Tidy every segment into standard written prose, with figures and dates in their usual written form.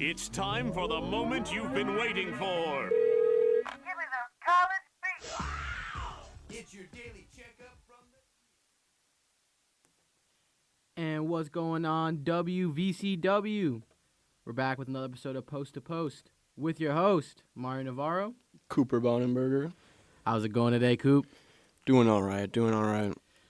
It's time for the moment you've been waiting for. Give me those college beats. It's your daily checkup from the... And what's going on, WVCW? We're back with another episode of Post to Post with your host, Mario Navarro. Cooper Bonenberger. How's it going today, Coop? Doing all right.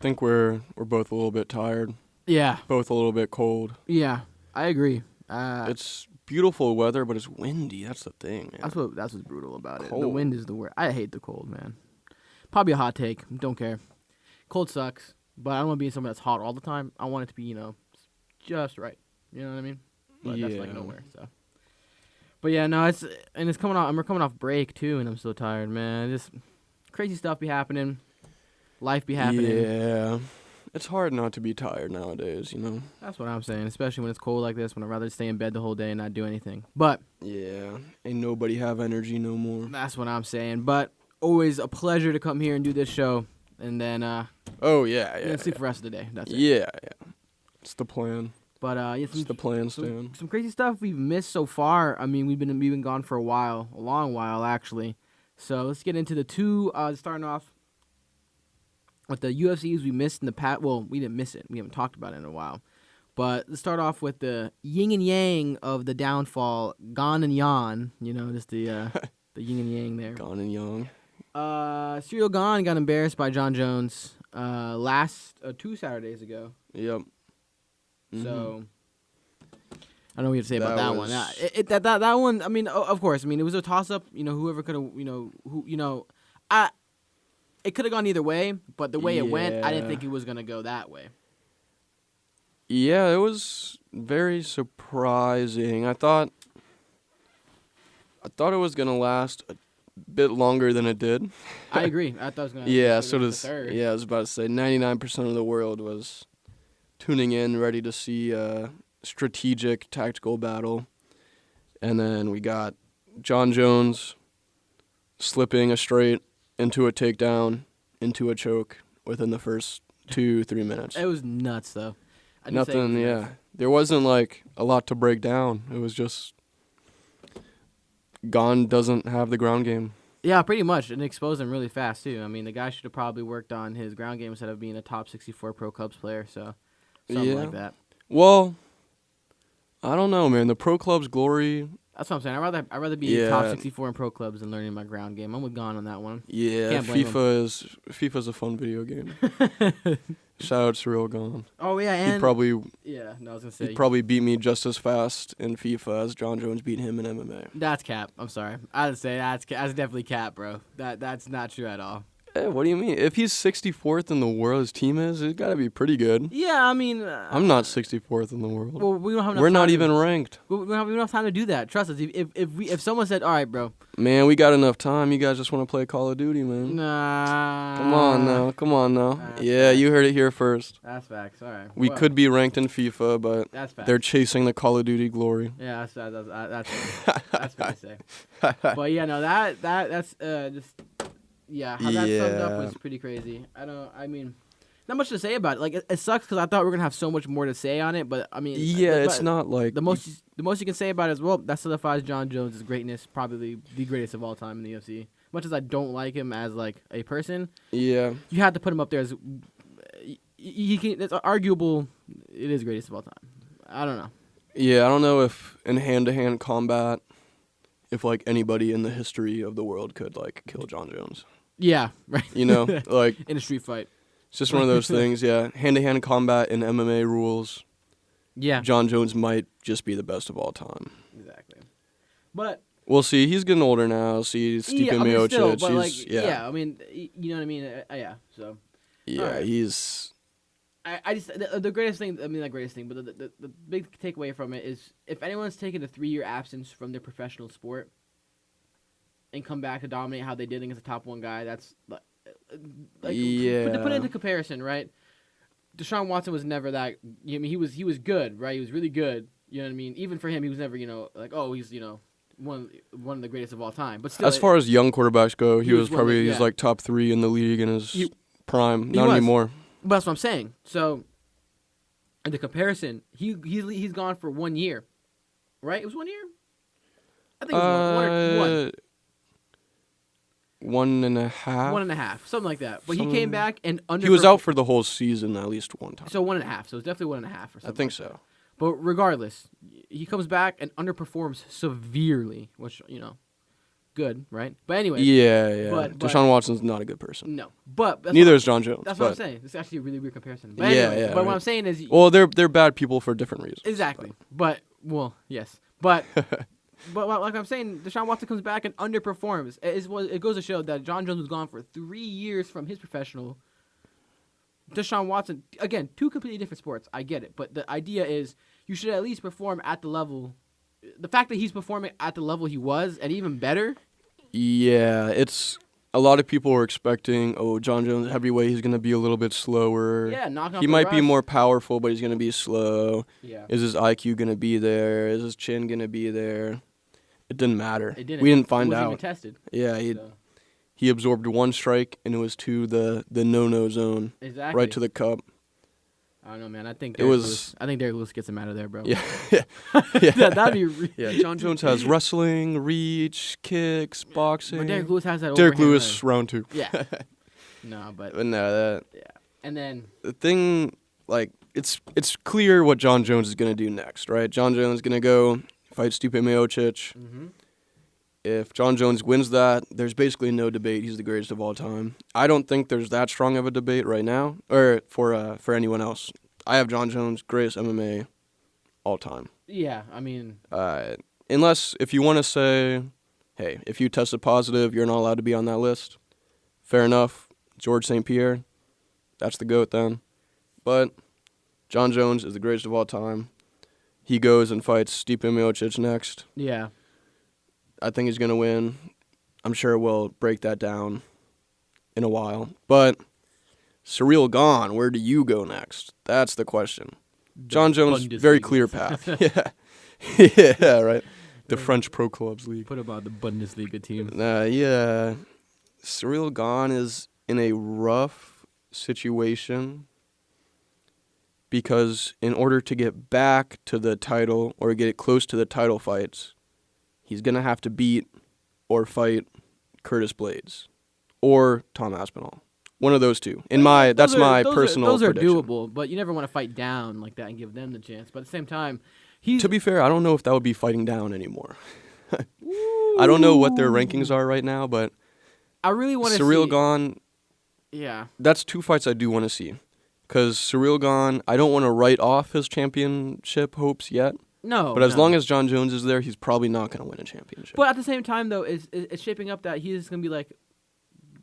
Think we're both a little bit tired. Yeah. Both a little bit cold. Yeah, I agree. It's beautiful weather, but it's windy. That's the thing, man. That's what's brutal about it. The Cold. wind is the worst. I hate the cold, man. Probably a hot take. Don't care. Cold sucks, but I don't want to be somewhere that's hot all the time. I want it to be, just right. You know what I mean? But that's like nowhere. So. But yeah, no, it's coming off. We're coming off break too, and I'm so tired, man. Just crazy stuff be happening. Life be happening. Yeah. It's hard not to be tired nowadays, That's what I'm saying, especially when it's cold like this, when I'd rather stay in bed the whole day and not do anything. But Yeah. Ain't nobody have energy no more. that's what I'm saying. But always a pleasure to come here and do this show. And then Oh, yeah. sleep for the rest of the day. That's it. Yeah. It's the plan. But It's the plan, Stan. some crazy stuff we've missed so far. I mean, we've been gone for a long while actually. So let's get into the two. Starting off with the UFCs we missed in the past. Well, we didn't miss it. We haven't talked about it in a while. But let's start off with the yin and yang of the downfall. Gan and Yan. Just the the yin and yang there. Gone and young. Cyril Gane got embarrassed by John Jones last 2 Saturdays ago. Yep. So I don't know what you have to say about that one. was- That one. I mean, of course. I mean, it was a toss up. Whoever could have. It could have gone either way, but the way it went, I didn't Yeah. think it was gonna go that way. Yeah, it was very surprising. I thought it was gonna last a bit longer than it did. I agree. I thought it was gonna. Yeah, it so was does. the third. Yeah, I was about to say 99% of the world was tuning in, ready to see a strategic, tactical battle, and then we got John Jones slipping a straight into a takedown, into a choke within the first 2-3 minutes. It was nuts though. I'd just say it was Nothing. Yeah, nuts. there wasn't like a lot to break down. It was just Gon doesn't have the ground game. Yeah, pretty much, and exposed him really fast too. I mean, the guy should have probably worked on his ground game instead of being a top 64 Pro Clubs player. So something Yeah. like that. Well, I don't know, man. The pro club's glory. That's what I'm saying. I'd rather be top Yeah. 64 in pro clubs than learning my ground game. I'm with Gone on that one. Yeah, Can't blame FIFA's a fun video game. Shout out to Real Gone. Oh yeah, He and probably yeah. No, I was gonna say beat me just as fast in FIFA as John Jones beat him in MMA. that's cap. I'm sorry. I'd say that's definitely cap, bro. That's not true at all. Hey, what do you mean? If he's 64th in the world, his team is, it's got to be pretty good. Yeah, I mean, I'm not 64th in the world. Well, we don't have enough We're not time even To, ranked. we don't have enough time to do that. Trust us. If someone said, "All right, bro," Man, we got enough time. You guys just want to play Call of Duty, man. nah. Come on now. That's Yeah, facts. you heard it here first. That's facts. All right. We Well, could be ranked in FIFA, but That's facts. they're chasing the Call of Duty glory. Yeah, that's fair to say. But yeah, no, that's just how that summed up Yeah. was pretty crazy. I mean, not much to say about it. Like it sucks because I thought we were gonna have so much more to say on it, but I mean, Yeah, it's but not like the most you can say about it is that solidifies John Jones' greatness, probably the greatest of all time in the UFC. Much as I don't like him as like a person, Yeah, you had to put him up there as he can. It's arguable. It is greatest of all time. I don't know. yeah. I don't know if in hand-to-hand combat, if like anybody in the history of the world could like kill John Jones. Yeah, right. Like in a street fight. it's just one of those things. Yeah, hand-to-hand combat in MMA rules. Yeah, John Jones might just be the best of all time. exactly. But We'll see. He's getting older now. See, Stipe I mean, Miocic. still, but like, yeah, I mean, you know what I mean? Yeah. So yeah. alright. He's I just the greatest thing. I mean, not greatest thing, but the big takeaway from it is if anyone's taken a 3-year absence from their professional sport and come back to dominate how they did against a top 1 guy, that's like Yeah. To put it into comparison, right? Deshaun Watson was never that. I mean, he was good, right? He was really good. You know what I mean? Even for him, he was never, like, oh, he's one of the greatest of all time. But still, as far as young quarterbacks go, he was was one of the- probably he's yeah. like top 3 in the league in his prime. he Not was. anymore. But that's what I'm saying. So, in the comparison, he's gone for 1 year, right? It was 1 year. I think it was one. 1.5. 1.5, something like that. But he Something- came back and He was out for the whole season at least one time. So 1.5. So it's definitely 1.5 or something. I think like so. that. But regardless, he comes back and underperforms severely, which good, right? But anyway, Yeah. but- Deshaun Watson's not a good person. no. But that's Neither what, is John Jones. That's what I'm but- saying. It's actually a really weird comparison. But Yeah, anyway, yeah, But what right. I'm saying is, Well, they're bad people for different reasons. exactly. But yes. But like I'm saying, Deshaun Watson comes back and underperforms. It goes to show that John Jones was gone for 3 years from his professional. Deshaun Watson, again, two completely different sports. I get it, but the idea is you should at least perform at the level. The fact that he's performing at the level he was, and even better. Yeah, it's a lot of people were expecting. Oh, John Jones heavyweight. He's gonna be a little bit slower. Yeah, knocking off He the might be rust. more powerful, but he's gonna be slow. Yeah. Is his IQ gonna be there? Is his chin gonna be there? It didn't matter. It didn't. We didn't It find wasn't out. even tested. Yeah, So. he absorbed one strike and it was to the no zone, Exactly. right to the cup. I don't know, man. I think It Derek was- Lewis, I think Derek Lewis gets him out of there, bro. Yeah, That'd be. yeah. John Jones has wrestling, reach, kicks, boxing. But Derek Lewis has that. Derek overhand Lewis round 2. Yeah. No, but But no, that and then the thing, like, it's clear what John Jones is gonna do next, right? John Jones is gonna go fight Stipe Miocic. mm-hmm. If John Jones wins that, there's basically no debate. He's the greatest of all time. I don't think there's that strong of a debate right now, or for anyone else. I have John Jones, greatest MMA all time. Yeah, I mean, Unless if you want to say, hey, if you tested positive, you're not allowed to be on that list. Fair enough. George St. Pierre, that's the GOAT then. But John Jones is the greatest of all time. He goes and fights Stipe Miocic next. yeah. I think he's going to win. I'm sure we'll break that down in a while. But Surreal gone. Where do you go next? That's the question. John Jones, very Bundesliga. clear path. Yeah. Yeah, right. The French Pro Clubs League. Put about the Bundesliga team. Yeah. Surreal gone is in a rough situation because in order to get back to the title or get close to the title fights, he's going to have to beat or fight Curtis Blades or Tom Aspinall. One of those two. That's my personal Those are prediction. doable, but you never want to fight down like that and give them the chance. But at the same time, he's To be fair, I don't know if that would be fighting down anymore. I don't know what their rankings are right now, but I really want to Surreal see. gone, Yeah. that's two fights I do want to see. Because Surreal gone, I don't want to write off his championship hopes yet. No. But as no. long as John Jones is there, he's probably not going to win a championship. But at the same time, though, it's shaping up that he's gonna be like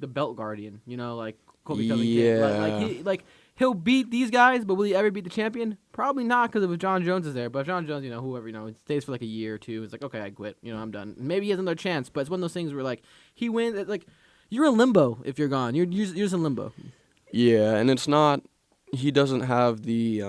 the belt guardian. You know, like Colby Covington. Yeah. He'll beat these guys, but will he ever beat the champion? Probably not, because if John Jones is there. But if John Jones, whoever, it stays for like a year or two. It's like, okay, I quit. I'm done. Maybe he has another chance, but it's one of those things where like he wins. It's like you're in limbo if you're gone. You're just in limbo. Yeah, and it's not. He doesn't have the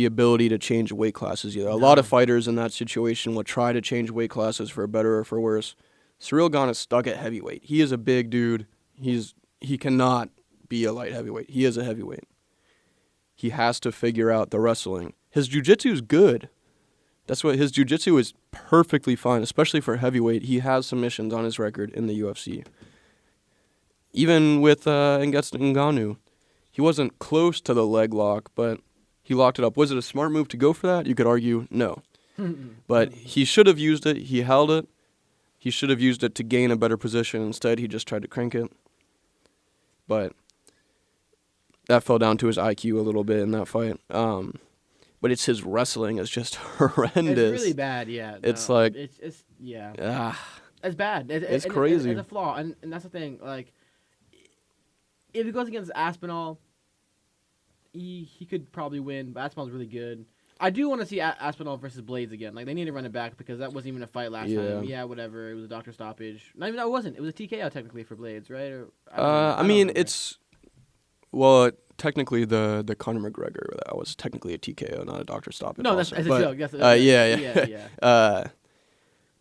ability to change weight classes either. A lot of fighters in that situation will try to change weight classes for better or for worse. Surreal Gane is stuck at heavyweight. He is a big dude. He cannot be a light heavyweight. He is a heavyweight. He has to figure out the wrestling. His jiu-jitsu is good. That's what his jiu-jitsu is perfectly fine, especially for heavyweight. He has submissions on his record in the UFC. Even with Ngannou, he wasn't close to the leg lock, but he locked it up. Was it a smart move to go for that? You could argue no. But he should have used it. He held it. He should have used it to gain a better position. Instead, he just tried to crank it. But that fell down to his IQ a little bit in that fight. But it's his wrestling is just horrendous. It's really bad. Yeah. It's no, like- it's yeah. Ah, It's bad. It's crazy. It's a flaw, and that's the thing. Like, if it goes against Aspinall, he could probably win. But Aspinall's really good. I do want to see Aspinall versus Blades again. Like, they need to run it back because that wasn't even a fight last time. Yeah, whatever. It was a doctor stoppage. Not even that wasn't. It was a TKO technically for Blades, right? Or, I don't mean, remember. technically the Conor McGregor that was technically a TKO, not a doctor stoppage. No, that's also. a But, joke. That's yeah. I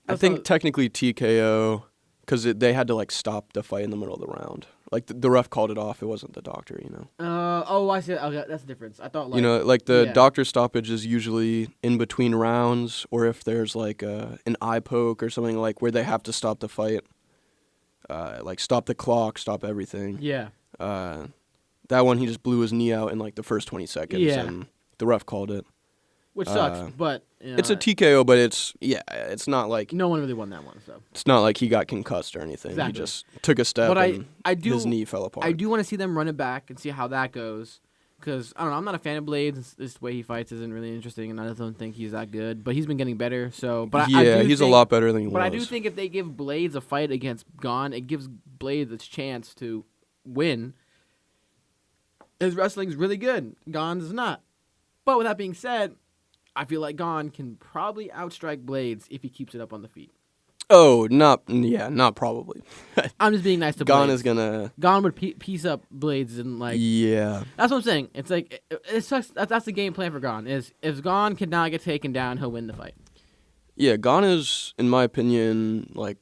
That's think what- technically TKO because they had to like stop the fight in the middle of the round Like the ref called it off. It wasn't the doctor, you know. I see. Okay, that's the difference. I thought like You know, like the yeah. doctor stoppage is usually in between rounds, or if there's like an eye poke or something like where they have to stop the fight, like stop the clock, stop everything. Yeah. That one he just blew his knee out in like the first 20 seconds, Yeah. and the ref called it. Which sucks, but you know, It's a TKO, but it's not like no one really won that one. So, it's not like he got concussed or anything. Exactly. He just took a step but and I do his knee fell apart. I do want to see them run it back and see how that goes. Because, I don't know, I'm not a fan of Blades. This way he fights isn't really interesting, and I don't think he's that good. But he's been getting better, so... But I do he's think, a lot better than he was. But I do think if they give Blades a fight against Gon, it gives Blades a chance to win. His wrestling's really good. Gon's not. But with that being said, I feel like Gon can probably outstrike Blades if he keeps it up on the feet. Oh, not probably. I'm just being nice to Gon Blades. is gonna... Gon would piece up Blades and like... Yeah. That's what I'm saying. It's like it sucks. That's the game plan for Gon. Is if Gon can not get taken down, he'll win the fight. Yeah, Gon is, in my opinion, like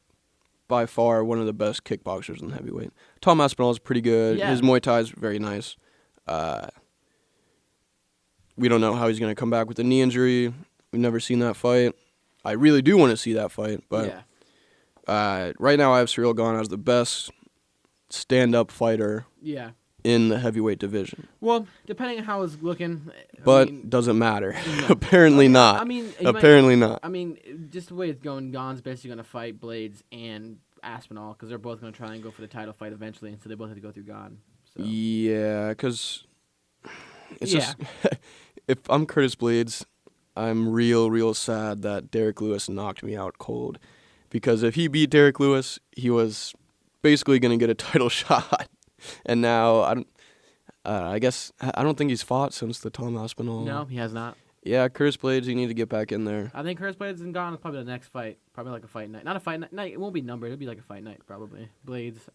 by far one of the best kickboxers in heavyweight. Tom Aspinall is pretty good. Yeah. His Muay Thai is very nice. We don't know how he's gonna come back with the knee injury. We've never seen that fight. I really do want to see that fight, but yeah, right now I have Cyril Gane as the best stand-up fighter yeah. in the heavyweight division. Well, depending on how it's looking, But doesn't matter. no. Apparently not. I mean, Apparently not. I mean, just the way it's going, Gon's basically gonna fight Blades and Aspinall because they're both gonna try and go for the title fight eventually, and so they both have to go through Gon. So. Yeah, because it's Yeah. just if I'm Curtis Blades, I'm real sad that Derek Lewis knocked me out cold. Because if he beat Derek Lewis, he was basically going to get a title shot. And now, I guess, I don't think he's fought since the Tom Aspinall. No, he has not. Yeah, Curtis Blades, you need to get back in there. I think Curtis Blades and Gon is probably the next fight. Probably like a fight night. Not a fight night. It won't be numbered. It'll be like a fight night, probably. Blades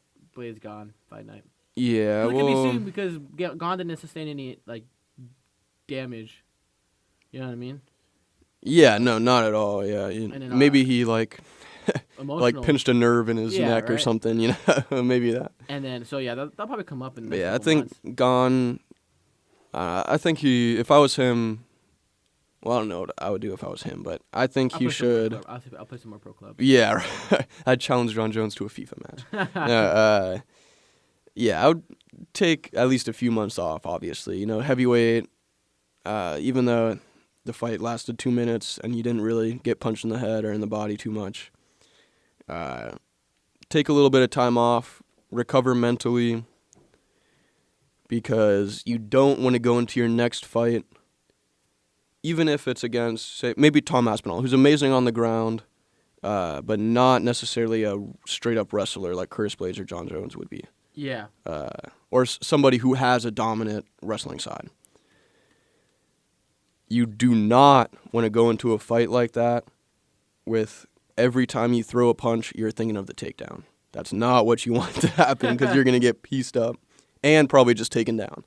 Gon, fight night. Yeah, It could be well, soon because Gon didn't sustain any like damage. You know what I mean? yeah, no, not at all. Yeah, then, maybe he like Emotional. pinched a nerve in his Yeah, neck or right. something. You know, maybe that. And then that'll probably come up in the But next yeah, I couple think months. Gon. I think if I was him, well, I don't know what I would do if I was him, but I think I'll he play some more should. club. I'll play some more pro club. Yeah, right. I'd challenge John Jones to a FIFA match. Yeah, I would take at least a few months off, obviously. You know, heavyweight, even though the fight lasted 2 minutes and you didn't really get punched in the head or in the body too much, take a little bit of time off, recover mentally, because you don't want to go into your next fight, even if it's against, say, maybe Tom Aspinall, who's amazing on the ground, but not necessarily a straight-up wrestler like Curtis Blades or John Jones would be. Yeah. Or somebody who has a dominant wrestling side. You do not want to go into a fight like that with every time you throw a punch, you're thinking of the takedown. That's not what you want to happen because you're going to get pieced up and probably just taken down.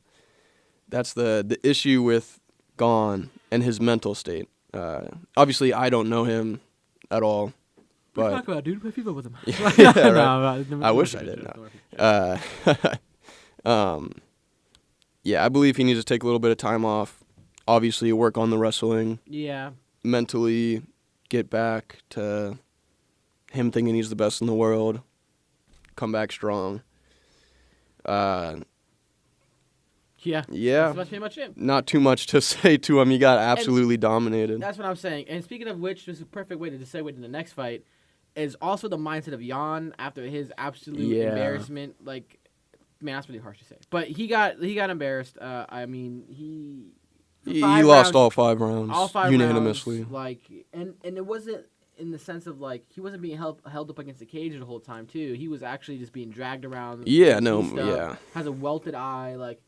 That's the issue with Gon and his mental state. Obviously, I don't know him at all. What are you But talking about, dude? Play FIFA with him. Yeah, right. No, I wish I did. Yeah, I believe he needs to take a little bit of time off. Obviously, work on the wrestling, Yeah. mentally get back to him thinking he's the best in the world, come back strong. Yeah. Yeah, That's pretty much it. not too much to say to him. He got absolutely dominated. That's what I'm saying. And speaking of which, this is a perfect way to segue to the next fight. Is also the mindset of Jan after his absolute Yeah. embarrassment. Like, man, that's really harsh to say. But he got embarrassed. I mean, he He five lost rounds- all 5 rounds all 5 unanimously. rounds, like, and it wasn't in the sense of like he wasn't being held up against the cage the whole time too. He was actually just being dragged around. Yeah, no, pieced up, yeah. Has a welted eye, like.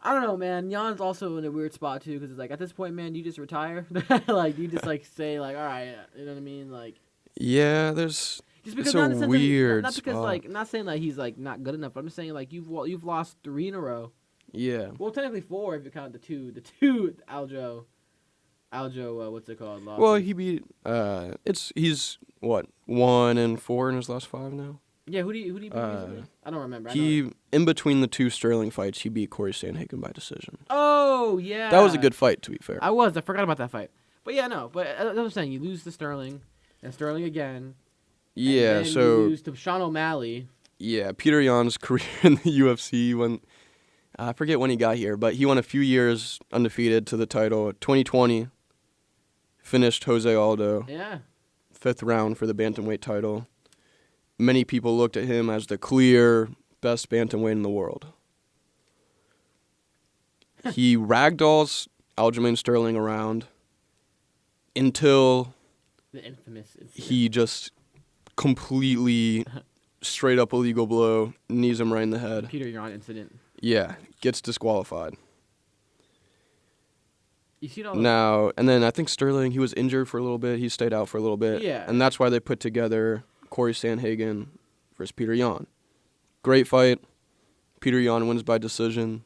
I don't know, man. Jan's also in a weird spot too, because it's like at this point, man, you just retire. Like you just like say like, all right, you know what I mean, like. Yeah, there's. Just because It's not a in the sense weird not because spot. like not saying that he's like not good enough. But I'm just saying like you've lost 3 in a row. Yeah. Well, technically 4 if you count the two Aljo, what's it called? Losses. Well, he beat. He's what 1-4 in his last 5 now. Yeah, who do you beat recently? I don't remember. In between the two Sterling fights, he beat Corey Sandhagen by decision. Oh yeah, That was a good fight, to be fair. I forgot about that fight. But yeah, no. But that's what I'm saying. You lose to Sterling, and Sterling again. Yeah, and then so you lose to Sean O'Malley. yeah, Peter Yan's career in the UFC when I forget when he got here, but he won a few years undefeated to the title. 2020, finished Jose Aldo. Yeah. 5th round for the bantamweight title. Many people looked at him as the clear best bantamweight in the world. He ragdolls Aljamain Sterling around until The infamous incident. he just completely straight up illegal blow, knees him right in the head. Peter Yan incident. Yeah, gets disqualified. You see it all Now, and then I think Sterling, he was injured for a little bit. He stayed out for a little bit. Yeah. And that's why they put together Corey Sandhagen versus Peter Yan. Great fight. Peter Yan wins by decision.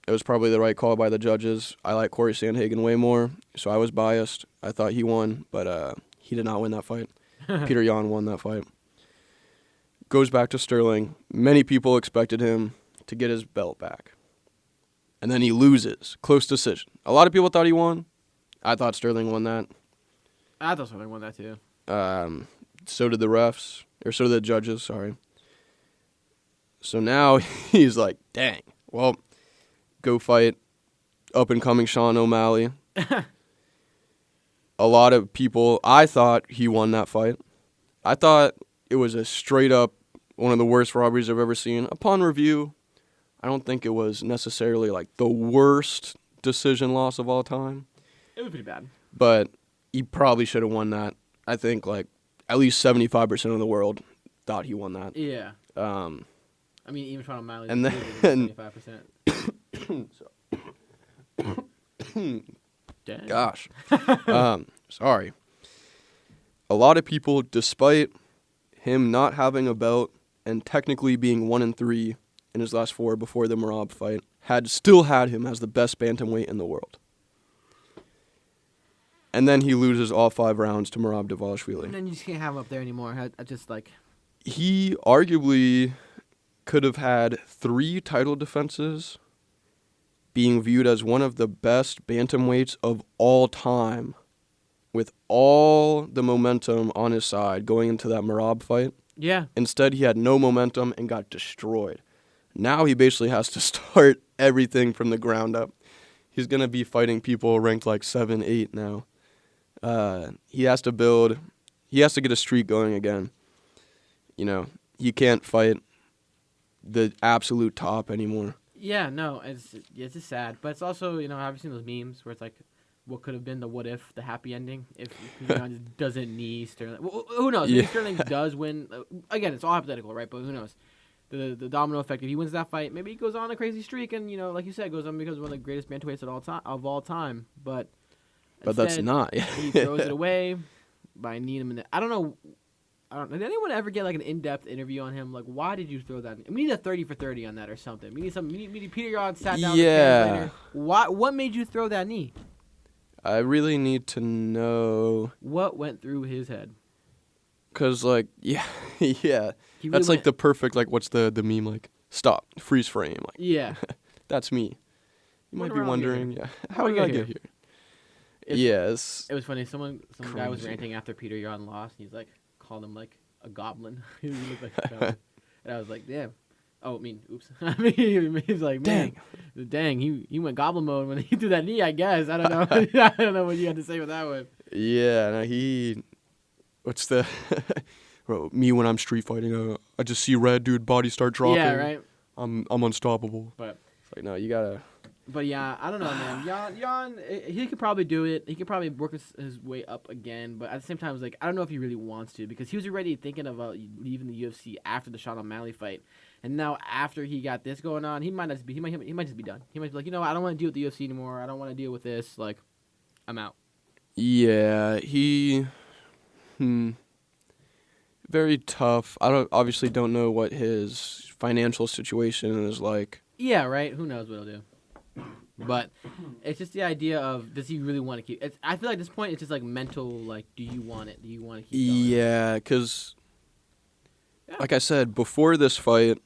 It was probably the right call by the judges. I like Corey Sandhagen way more, so I was biased. I thought he won, but he did not win that fight. Peter Yan won that fight. Goes back to Sterling. Many people expected him to get his belt back. And then he loses. Close decision. A lot of people thought he won. I thought Sterling won that. I thought Sterling won that too. So did the refs. Or so did the judges, sorry. So now he's like, dang. Well, go fight up-and-coming Sean O'Malley. A lot of people, I thought he won that fight. I thought it was a straight-up one of the worst robberies I've ever seen. Upon review, I don't think it was necessarily like the worst decision loss of all time. It was pretty bad. But he probably should have won that. I think like at least 75% of the world thought he won that. Yeah. I mean, even Sean O'Malley. And then- 75%. Dang. Gosh. Sorry. A lot of people, despite him not having a belt and technically being 1-3 in his last 4 before the Merab fight, still had him as the best bantamweight in the world. And then he loses all 5 rounds to Merab And Dvalishvili. then you just can't have him up there anymore. I just like. He arguably could have had 3 title defenses, being viewed as one of the best bantamweights of all time, with all the momentum on his side going into that Merab fight. Yeah. Instead, he had no momentum and got destroyed. Now he basically has to start everything from the ground up. He's going to be fighting people ranked like 7, 8 now. He has to get a streak going again. You know, he can't fight the absolute top anymore. Yeah, no, it's just sad. But it's also, you know, I've seen those memes where it's like, what could have been the what if, the happy ending, if Peter Yan just doesn't knee Sterling. Well, who knows? Maybe Yeah. Sterling does win. Again, it's all hypothetical, right? But who knows? The domino effect. If he wins that fight, maybe he goes on a crazy streak, and you know, like you said, goes on because one of the greatest bantamweights of all time. But But that's instead, not. he throws it away by kneeing him in the. I don't know. Did anyone ever get like an in-depth interview on him? Like, why did you throw that? We need a 30 for 30 on that or something. We need Peter Yan sat down. Yeah. With the translator. What made you throw that knee? I really need to know. What went through his head? Because, like, yeah. He really That's like went- the perfect, like, what's the meme, like, stop, freeze frame. Like, Yeah. that's me. You might Wonder be how I get wondering, here. yeah, how did I get here? Yes. It was funny. Some guy was Crazy. ranting after Peter Yan lost. He's like, called him like a goblin. He looked like a goblin. And I was like, damn. Oh, I mean, oops. I mean, he's like, man, dang. He went goblin mode when he threw that knee. I guess I don't know. I don't know what you had to say with that one. Yeah, no, what's the, bro, me when I'm street fighting, I just see red, dude, body start dropping. Yeah, right. I'm unstoppable. But It's like, no, you gotta. But yeah, I don't know, man. Yan, he could probably do it. He could probably work his way up again. But at the same time, it's like I don't know if he really wants to because he was already thinking about leaving the UFC after the Sean O'Malley fight, and now after he got this going on, he might just be done. He might be like, you know, I don't want to deal with the UFC anymore. I don't want to deal with this. Like, I'm out. Yeah, very tough. Obviously don't know what his financial situation is like. Yeah, right. Who knows what he'll do? But it's just the idea of does he really want to keep? I feel like at this point it's just like mental. Like, do you want it? Do you want to keep going? Yeah, because like I said, before this fight,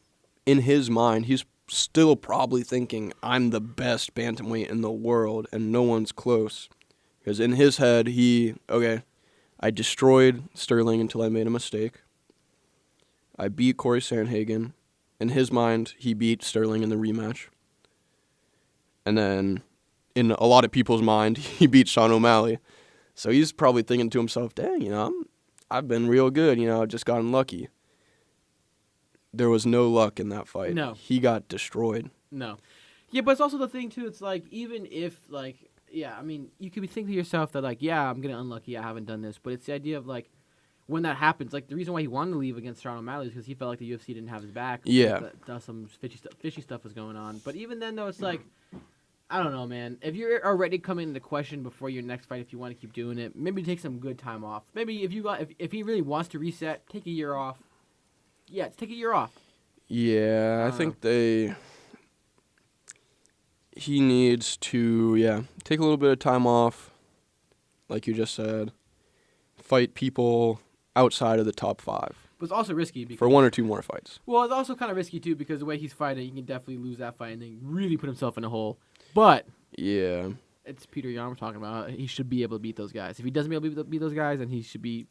in his mind, he's still probably thinking, I'm the best bantamweight in the world, and no one's close. Because in his head, I destroyed Sterling until I made a mistake. I beat Corey Sandhagen. In his mind, he beat Sterling in the rematch. And then, in a lot of people's mind, he beat Sean O'Malley. So he's probably thinking to himself, dang, I've been real good, I've just gotten lucky. There was no luck in that fight. No. He got destroyed. No. Yeah, but it's also the thing, too, it's like, even if, like, yeah, I mean, you could be thinking to yourself that, like, yeah, I'm getting unlucky, I haven't done this, but it's the idea of, like, when that happens, like, the reason why he wanted to leave against Sean O'Malley is because he felt like the UFC didn't have his back. Yeah. Some fishy stuff was going on. But even then, though, it's like, I don't know, man. If you're already coming into question before your next fight, if you want to keep doing it, maybe take some good time off. Maybe if he really wants to reset, take a year off. Yeah, take a year off. Yeah, I think he needs to, take a little bit of time off, like you just said, fight people outside of the top 5. But it's also risky because for 1 or 2 more fights. Well, it's also kind of risky, too, because the way he's fighting, he can definitely lose that fight and then really put himself in a hole. But yeah, it's Peter Yan we're talking about. He should be able to beat those guys. If he doesn't be able to beat those guys, then he should be,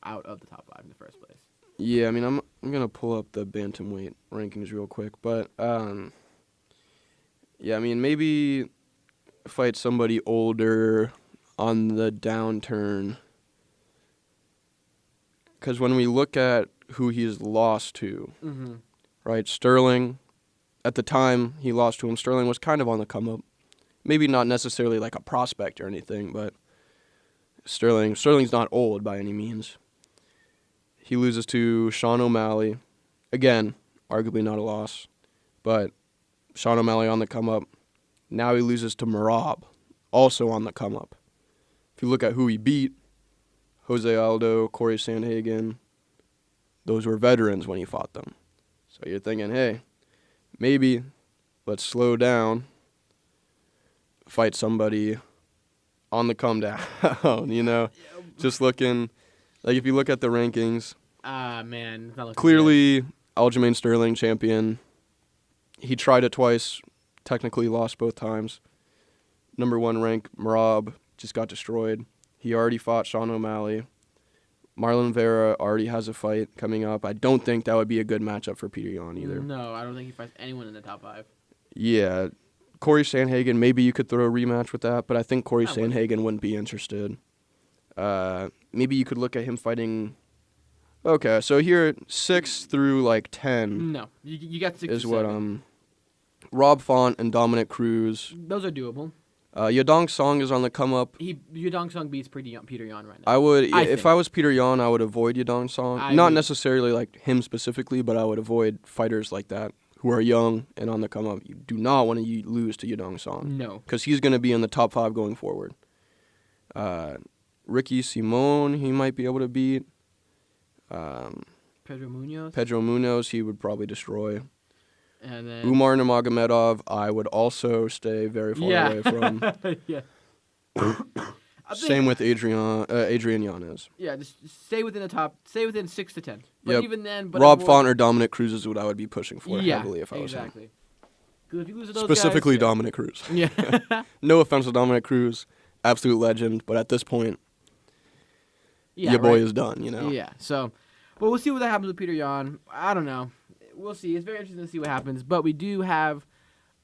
out of the top 5 in the first place. Yeah, I mean, I'm going to pull up the bantamweight rankings real quick. But, yeah, I mean, maybe fight somebody older on the downturn. Because when we look at who he's lost to, right, Sterling, at the time he lost to him, Sterling was kind of on the come-up. Maybe not necessarily like a prospect or anything, but Sterling's not old by any means. He loses to Sean O'Malley. Again, arguably not a loss, but Sean O'Malley on the come-up. Now he loses to Merab, also on the come-up. If you look at who he beat, Jose Aldo, Corey Sandhagen, those were veterans when he fought them. So you're thinking, hey, maybe let's slow down, fight somebody on the come down, Just looking, like if you look at the rankings, man, it's not looking clearly Aljamain Sterling, champion. He tried it twice, technically lost both times. Number 1 rank, Merab, just got destroyed. He already fought Sean O'Malley. Marlon Vera already has a fight coming up. I don't think that would be a good matchup for Peter Yan either. No, I don't think he fights anyone in the top 5. Yeah. Corey Sandhagen, maybe you could throw a rematch with that, but I think Corey Sandhagen wouldn't be interested. Maybe you could look at him fighting... Okay, so here, 6 through, 10... No, you got 6 is to what 7. Rob Font and Dominic Cruz. Those are doable. Yadong Song is on the come up. Yudong Song beats Peter Yan right now. I would, if think. I was Peter Yan, I would avoid Yadong Song. Not necessarily like him specifically, but I would avoid fighters like that who are young and on the come up. You do not want to lose to Yadong Song. No, because he's going to be in the top 5 going forward. Ricky Simon, he might be able to beat. Pedro Munoz, he would probably destroy. And then Umar Nurmagomedov, I would also stay very far away from. Yeah. Same with Adrian Yanez. Yeah, just stay within the top. Stay within 6 to 10. But Yep. even then, Rob Font or Dominic Cruz is what I would be pushing for heavily if I was him. exactly. Because if you lose to those Specifically guys, Dominic Cruz. Yeah. No offense to Dominic Cruz, absolute legend, but at this point, Yeah, your boy right. is done. Yeah. So, but we'll see what happens with Peter Yan. I don't know. We'll see. It's very interesting to see what happens. But we do have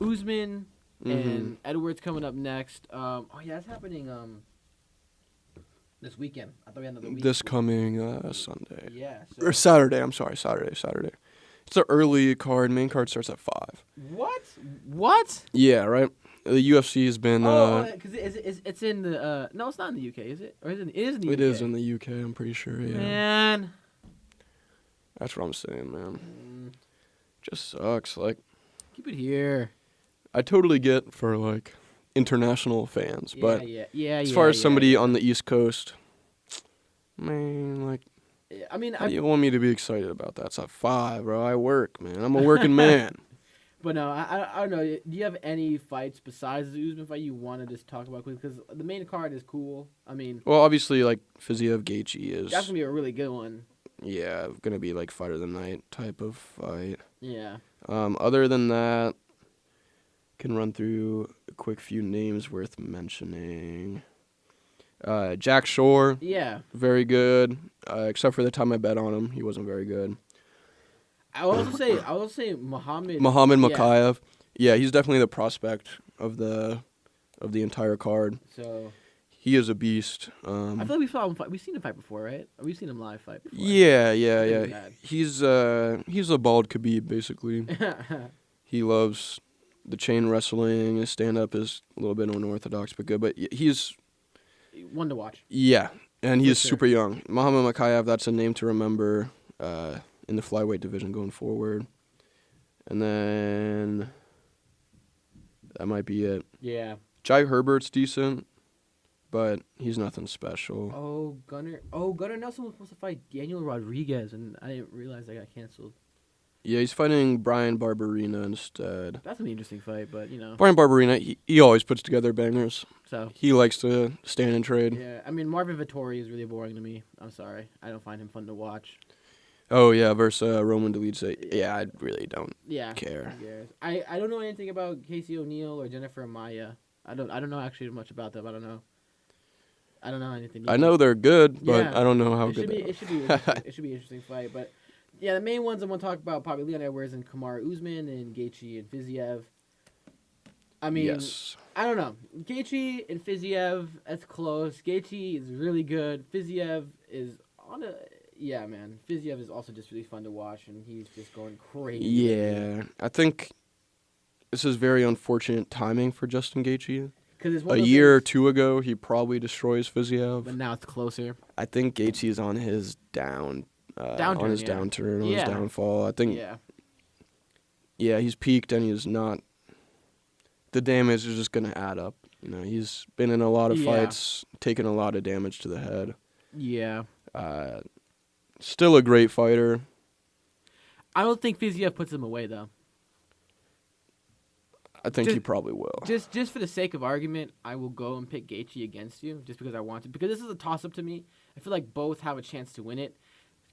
Usman and Edwards coming up next. It's happening this weekend. I thought we had another week. This coming Sunday. Yeah. Or Saturday, I'm sorry, Saturday. It's an early card. Main card starts at 5. What? Yeah, right? The UFC has been... because it's in the... no, it's not in the UK, is it? Or is it in the UK? It is in the UK, I'm pretty sure, yeah. Man. That's what I'm saying, man. Just sucks. Keep it here. I totally get for, international fans, but as far as somebody on the East Coast, man, I mean, how do you want me to be excited about that? It's at 5, bro. I work, man. I'm a working man. But no, I don't know. Do you have any fights besides the Usman fight you want to just talk about quickly? Because the main card is cool. I mean... Well, obviously, Fiziev Gaethje is... That's going to be a really good one. yeah, gonna be like fight of the night type of fight. Yeah. Other than that, can run through a quick few names worth mentioning. Jack Shore, Yeah. very good. Except for the time I bet on him, he wasn't very good. I will also say Muhammad. Muhammad Yeah. Makayev, yeah, he's definitely the prospect of the entire card. So He is a beast. I feel like we saw him fight. We've seen him fight before, right? Or we've seen him live fight before. Yeah. bad. He's a bald Khabib basically. He loves the chain wrestling. His stand up is a little bit unorthodox but good. But he's One to watch. yeah, and he's sure. super young. Muhammad Makayev, that's a name to remember in the flyweight division going forward. And then that might be it. Yeah. Jai Herbert's decent, but he's nothing special. Oh, Gunnar Nelson was supposed to fight Daniel Rodriguez, and I didn't realize that got canceled. Yeah, he's fighting Brian Barberina instead. That's an interesting fight, but Brian Barberina, he always puts together bangers. So He likes to stand and trade. yeah. I mean, Marvin Vettori is really boring to me. I'm sorry. I don't find him fun to watch. Oh yeah, versus Roman Dolidze. Yeah, I really don't Yeah. care. Who cares? I don't know anything about Casey O'Neill or Jennifer Amaya. I don't know actually much about them. I don't know anything. I know they're good, but Yeah. I don't know how it good should be. they are. It should be. Interesting. It should be an interesting fight. But yeah, the main ones I want to talk about probably Leon Edwards and Kamaru Usman and Gaethje and Fiziev. I mean, Yes. I don't know. Gaethje and Fiziev, that's close. Gaethje is really good. Fiziev is on a yeah, man. Fiziev is also just really fun to watch, and he's just going crazy. Yeah, I think this is very unfortunate timing for Justin Gaethje. Because it's A one of those year or things- two ago, he probably destroys Fiziev. but now it's closer. I think Gaethje is on his Downturn, on his yeah. downturn, on Yeah. his downfall. I think, Yeah. he's peaked and he's not. The damage is just gonna add up. He's been in a lot of Yeah. fights, taken a lot of damage to the head. Yeah. Still a great fighter. I don't think Fiziev puts him away though. I think Just- he probably will. Just for the sake of argument, I will go and pick Gaethje against you, just because I want to. Because this is a toss-up to me. I feel like both have a chance to win it.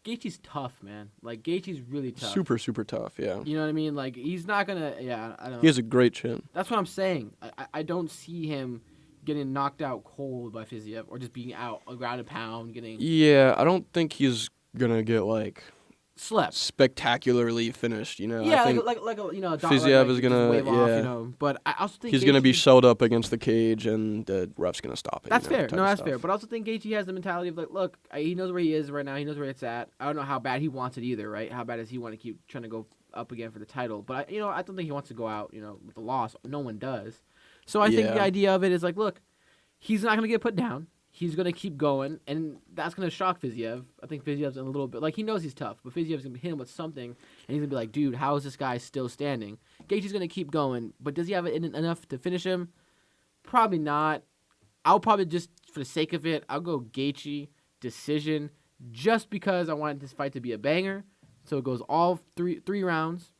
Gaethje's tough, man. Like Gaethje's really tough. Super, super tough. Yeah, You know what I mean? Like he's not gonna. Yeah, I don't. he has a great chin. That's what I'm saying. I don't see him getting knocked out cold by Fiziev or just being out ground and pound, getting Yeah, I don't think he's gonna get slept. spectacularly finished. Yeah, I think like a Fiziev is just gonna- wave off, yeah. But I also think he's gonna be Gaethje- shelled up against the cage, and the ref's gonna stop it. That's fair. type No, of that's stuff. fair. But I also think Gaethje has the mentality of like, look, he knows where he is right now. He knows where it's at. I don't know how bad he wants it either, right? How bad does he want to keep trying to go up again for the title? But I don't think he wants to go out, with the loss. No one does. So I think the Yeah. idea of it is like, look, he's not gonna get put down. He's gonna keep going, and that's gonna shock Fiziev. I think Fiziev's in a little bit he knows he's tough, but Fiziev's gonna hit him with something, and he's gonna be like, dude, how is this guy still standing? Gaethje's gonna keep going, but does he have it enough to finish him? Probably not. I'll probably just, for the sake of it, I'll go Gaethje decision, just because I wanted this fight to be a banger. So it goes all three rounds,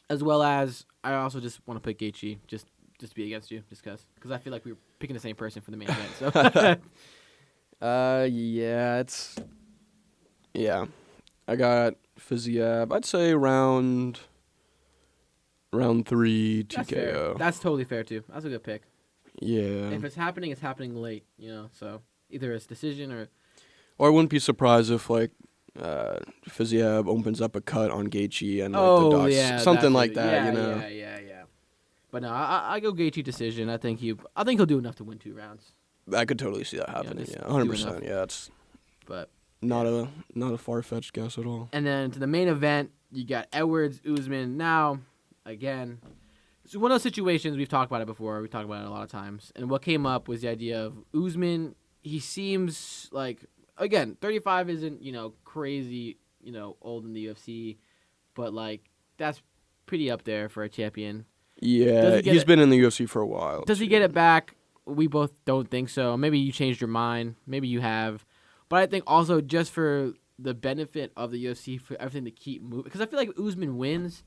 as well as I also just want to pick Gaethje just to be against you, just because I feel like we were picking the same person for the main event. So Yeah, I got Fiziev. I'd say round 3 that's fair. TKO. That's totally fair too. That's a good pick. Yeah, If it's happening late. So either it's decision or or I wouldn't be surprised if Fiziev opens up a cut on Gaethje and oh the docs, yeah, something that's like it. that. Yeah. But no, I go Gaethje decision. I think he'll do enough to win 2 rounds. I could totally see that happening. just Yeah, do 100%. enough. Yeah, it's But not a far fetched guess at all. and then to the main event, you got Edwards, Usman. Now, again, it's one of those situations we've talked about it before. We talked about it a lot of times. And what came up was the idea of Usman. He seems like, again, 35 isn't crazy old in the UFC, but that's pretty up there for a champion. Yeah, Does he get he's it- been in the UFC for a while. Does he too. get it back? We both don't think so. Maybe you changed your mind. Maybe you have. But I think also just for the benefit of the UFC, for everything to keep moving. Because I feel like if Usman wins,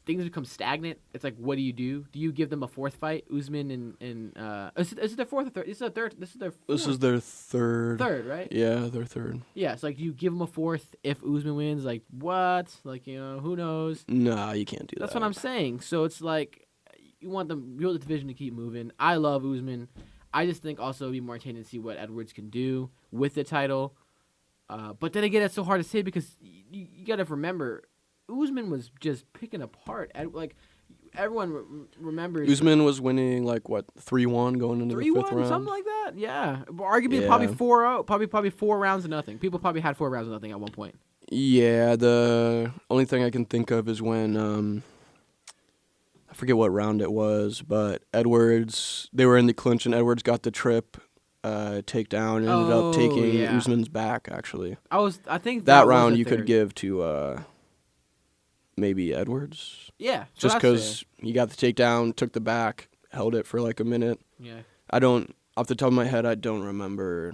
things become stagnant, it's like, what do you do? Do you give them a fourth fight? Usman and is it their fourth or third? This is their third. This is their fourth. This is their third. Third, right? Yeah, their third. Yeah, it's like, do you give them a fourth if Usman wins? Like, what? Like, who knows? Nah, you can't do that. That's what I'm saying. So it's like, you want the division to keep moving. I love Usman. I just think also it'd be more entertaining to see what Edwards can do with the title. But then again, it's so hard to say because you got to remember, Usman was just picking apart. Like, everyone remembers. Usman was winning, 3-1 going into the 3-1, fifth round? something like that. Yeah. Arguably, Yeah. probably 4-0. Probably 4 rounds to nothing. People probably had 4 rounds to nothing at one point. Yeah, the only thing I can think of is when, I forget what round it was, but Edwards, they were in the clinch and Edwards got the trip takedown and ended up taking yeah. Usman's back, actually. I think That was round the you could third. give to maybe Edwards. Yeah. so Just that's because he got the takedown, took the back, held it for a minute. fair. Yeah. Off the top of my head, I don't remember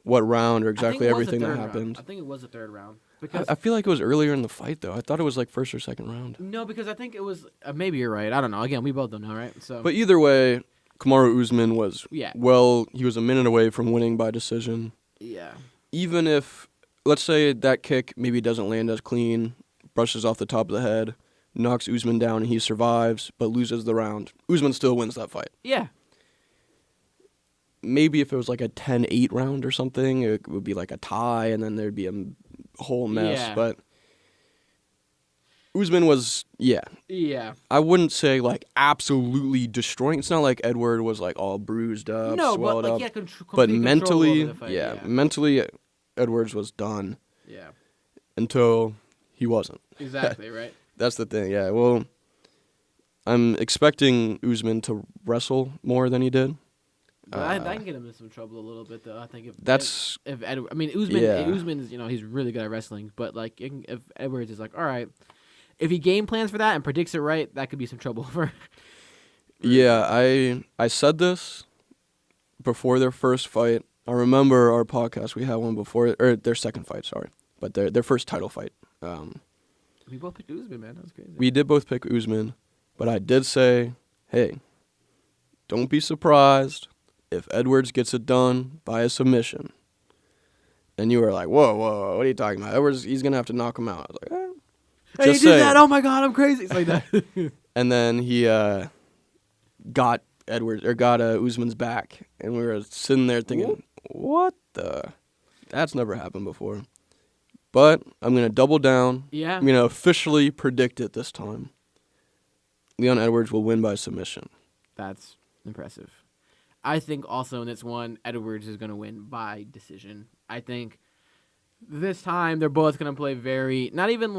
what round or I think exactly it was the everything that third round. happened. I think it was the third round. Because I feel like it was earlier in the fight, though. I thought it was first or second round. No, because I think it was. Maybe you're right. I don't know. Again, we both don't know, right? So. But either way, Kamaru Usman was, Yeah. he was a minute away from winning by decision. Yeah. Even if, let's say that kick maybe doesn't land as clean, brushes off the top of the head, knocks Usman down, and he survives, but loses the round, Usman still wins that fight. Yeah. Maybe if it was a 10-8 round or something, it would be a tie, and then there'd be a whole mess. Yeah. But Usman was, Yeah. I wouldn't say absolutely destroying. It's not like Edward was all bruised up, No, but swelled up. he had But complete control mentally, over the fight. yeah, mentally, Edwards was done Yeah. until he wasn't. Exactly. Right. That's the thing. Yeah. Well, I'm expecting Usman to wrestle more than he did. But I can get him in some trouble a little bit, though. I think if Edward, Usman, Yeah. Usman's, he's really good at wrestling. But if Edwards is all right, if he game plans for that and predicts it right, that could be some trouble for. Yeah, I said this before their first fight. I remember our podcast. We had one before, or their second fight. Sorry, but their first title fight. We both picked Usman, man. That was crazy. We did both pick Usman, but I did say, hey, don't be surprised if Edwards gets it done by a submission. And you were like, whoa, what are you talking about? Edwards, he's going to have to knock him out. I was like, Hey, just you did saying. that! Oh my God, I'm crazy. It's like that. And then he got Usman's back, and we were sitting there thinking, what the? That's never happened before. But I'm going to double down. Yeah. I'm going to officially predict it this time. Leon Edwards will win by submission. That's impressive. I think also in this one, Edwards is going to win by decision. I think this time they're both going to play very, not even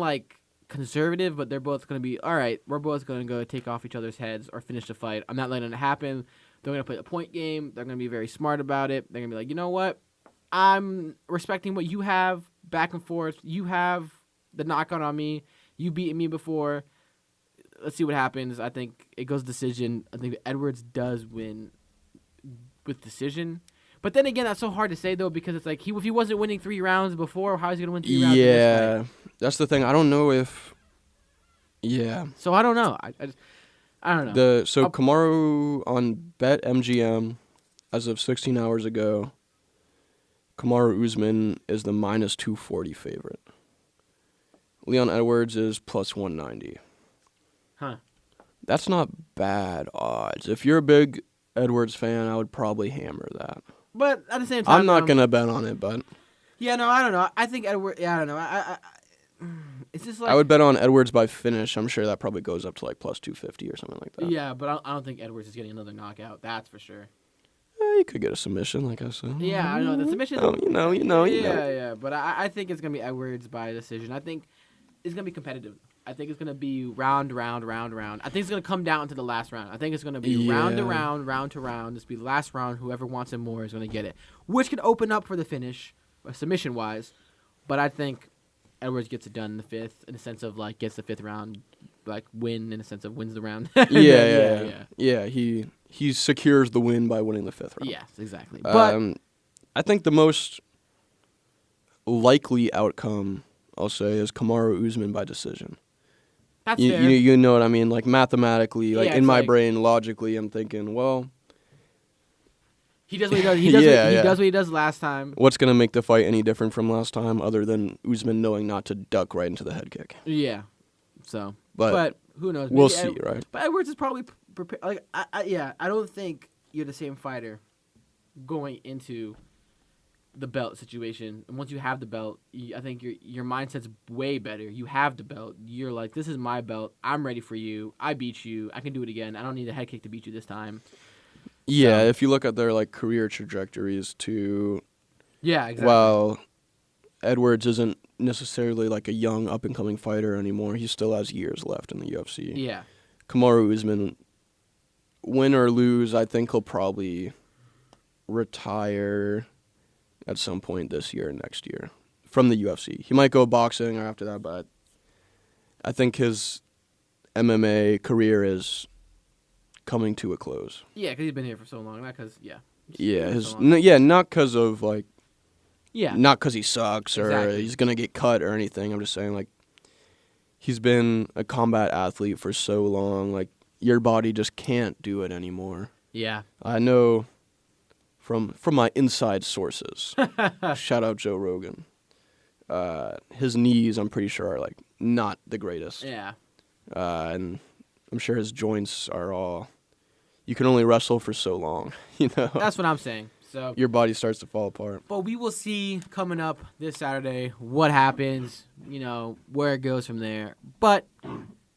conservative, but they're both going to be, all right, we're both going to go take off each other's heads or finish the fight. I'm not letting it happen. They're going to play the point game. They're going to be very smart about it. They're going to be like, you know what? I'm respecting what you have, back and forth. You have the knockout on me. You beaten me before. Let's see what happens. I think it goes decision. I think Edwards does win with decision. But then again, that's so hard to say, though, because it's if he wasn't winning 3 rounds before, how is he going to win 3 rounds in this Yeah, fight? that's the thing. I don't know if... Yeah. So I don't know. I don't know. Kamaru on BetMGM, as of 16 hours ago, Kamaru Usman is the minus 240 favorite. Leon Edwards is plus 190. Huh. That's not bad odds. If you're a big Edwards fan, I would probably hammer that. But at the same time, I'm not going to bet on it, but... Yeah, no, I don't know. I think Edwards... Yeah, I don't know. I it's just I would bet on Edwards by finish. I'm sure that probably goes up to plus 250 or something like that. Yeah, but I don't think Edwards is getting another knockout. That's for sure. You could get a submission, like I said. Yeah, I know. The submission... Oh, you know. Yeah. But I think it's going to be Edwards by decision. I think it's going to be competitive. I think it's going to be round. I think it's going to come down to the last round. I think it's going to be round to round. This be the last round. Whoever wants it more is going to get it, which could open up for the finish, submission-wise. But I think Edwards gets it done in the 5th, in the sense of gets the 5th round, win in the sense of wins the round. Yeah. He secures the win by winning the 5th round. Yes, exactly. But I think the most likely outcome, I'll say, is Kamaru Usman by decision. That's You, fair. you know what I mean? Like mathematically, like Yeah, in it's my like- brain, logically, I'm thinking, well, He does what he does. He does, Yeah, what, he yeah. does what he does last time. what's gonna make the fight any different from last time, other than Usman knowing not to duck right into the head kick? Yeah. So, But, but who knows? we'll Maybe see, right? But Edwards is probably prepared. Like, I don't think you're the same fighter going into the belt situation. And once you have the belt, I think your mindset's way better. You have the belt. You're like, this is my belt. I'm ready for you. I beat you. I can do it again. I don't need a head kick to beat you this time. Yeah, So- if you look at their like career trajectories too, Yeah, exactly. while Edwards isn't necessarily like a young up and coming fighter anymore, he still has years left in the UFC. Yeah. Kamaru Usman, win or lose, I think he'll probably retire at some point this year or next year from the UFC. He might go boxing or after that, but I think his MMA career is coming to a close. Yeah, because he's been here for so long. Not because, yeah. Yeah, for his so long. not because of like Yeah. not because he sucks or Exactly. he's gonna get cut or anything. I'm just saying like he's been a combat athlete for so long. Like your body just can't do it anymore. Yeah. I know from my inside sources. Shout out Joe Rogan. His knees, I'm pretty sure, are like not the greatest. Yeah. And I'm sure his joints are all. You can only wrestle for so long, you know. That's what I'm saying. So, Your body starts to fall apart. but we will see coming up this Saturday what happens, where it goes from there. But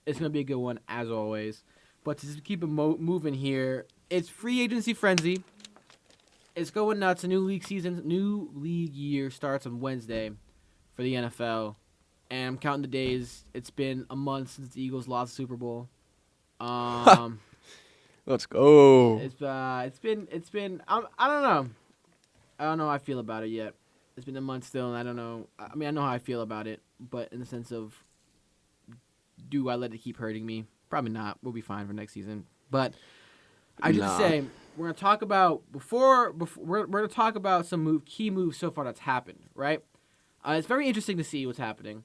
it's going to be a good one, as always. But to just keep it moving here, it's free agency frenzy. It's going nuts. A new league year starts on Wednesday for the NFL. And I'm counting the days. It's been a month since the Eagles lost the Super Bowl. Let's go. It's been I don't know. I don't know how I feel about it yet. It's been a month still, and I don't know. I mean, I know how I feel about it, but in the sense of, do I let it keep hurting me? Probably not. We'll be fine for next season. But I just Nah. say we're gonna talk about we're gonna talk about some key moves so far that's happened. Right? It's very interesting to see what's happening.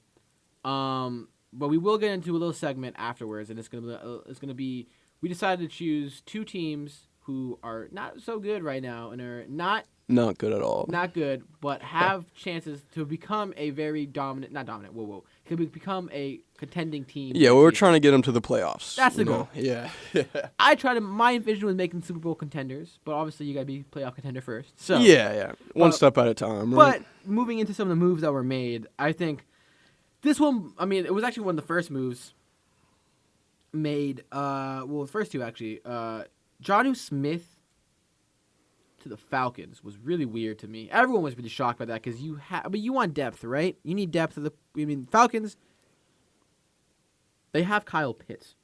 But we will get into a little segment afterwards, and it's gonna be. We decided to choose two teams who are not so good right now and are not good at all. not good, but have chances to become a very dominant. Not dominant. Could become a contending team. Yeah, next we're season. trying to get him to the playoffs. That's the you know? goal. Yeah. My vision was making Super Bowl contenders, but obviously you gotta be playoff contender first. So yeah. One But- step at a time. Right? But moving into some of the moves that were made, I think this one. I mean, it was actually one of the first moves made. The first two actually. Jonnu Smith to the Falcons was really weird to me. Everyone was really shocked by that because you want depth, right? You need depth to Falcons. They have Kyle Pitts.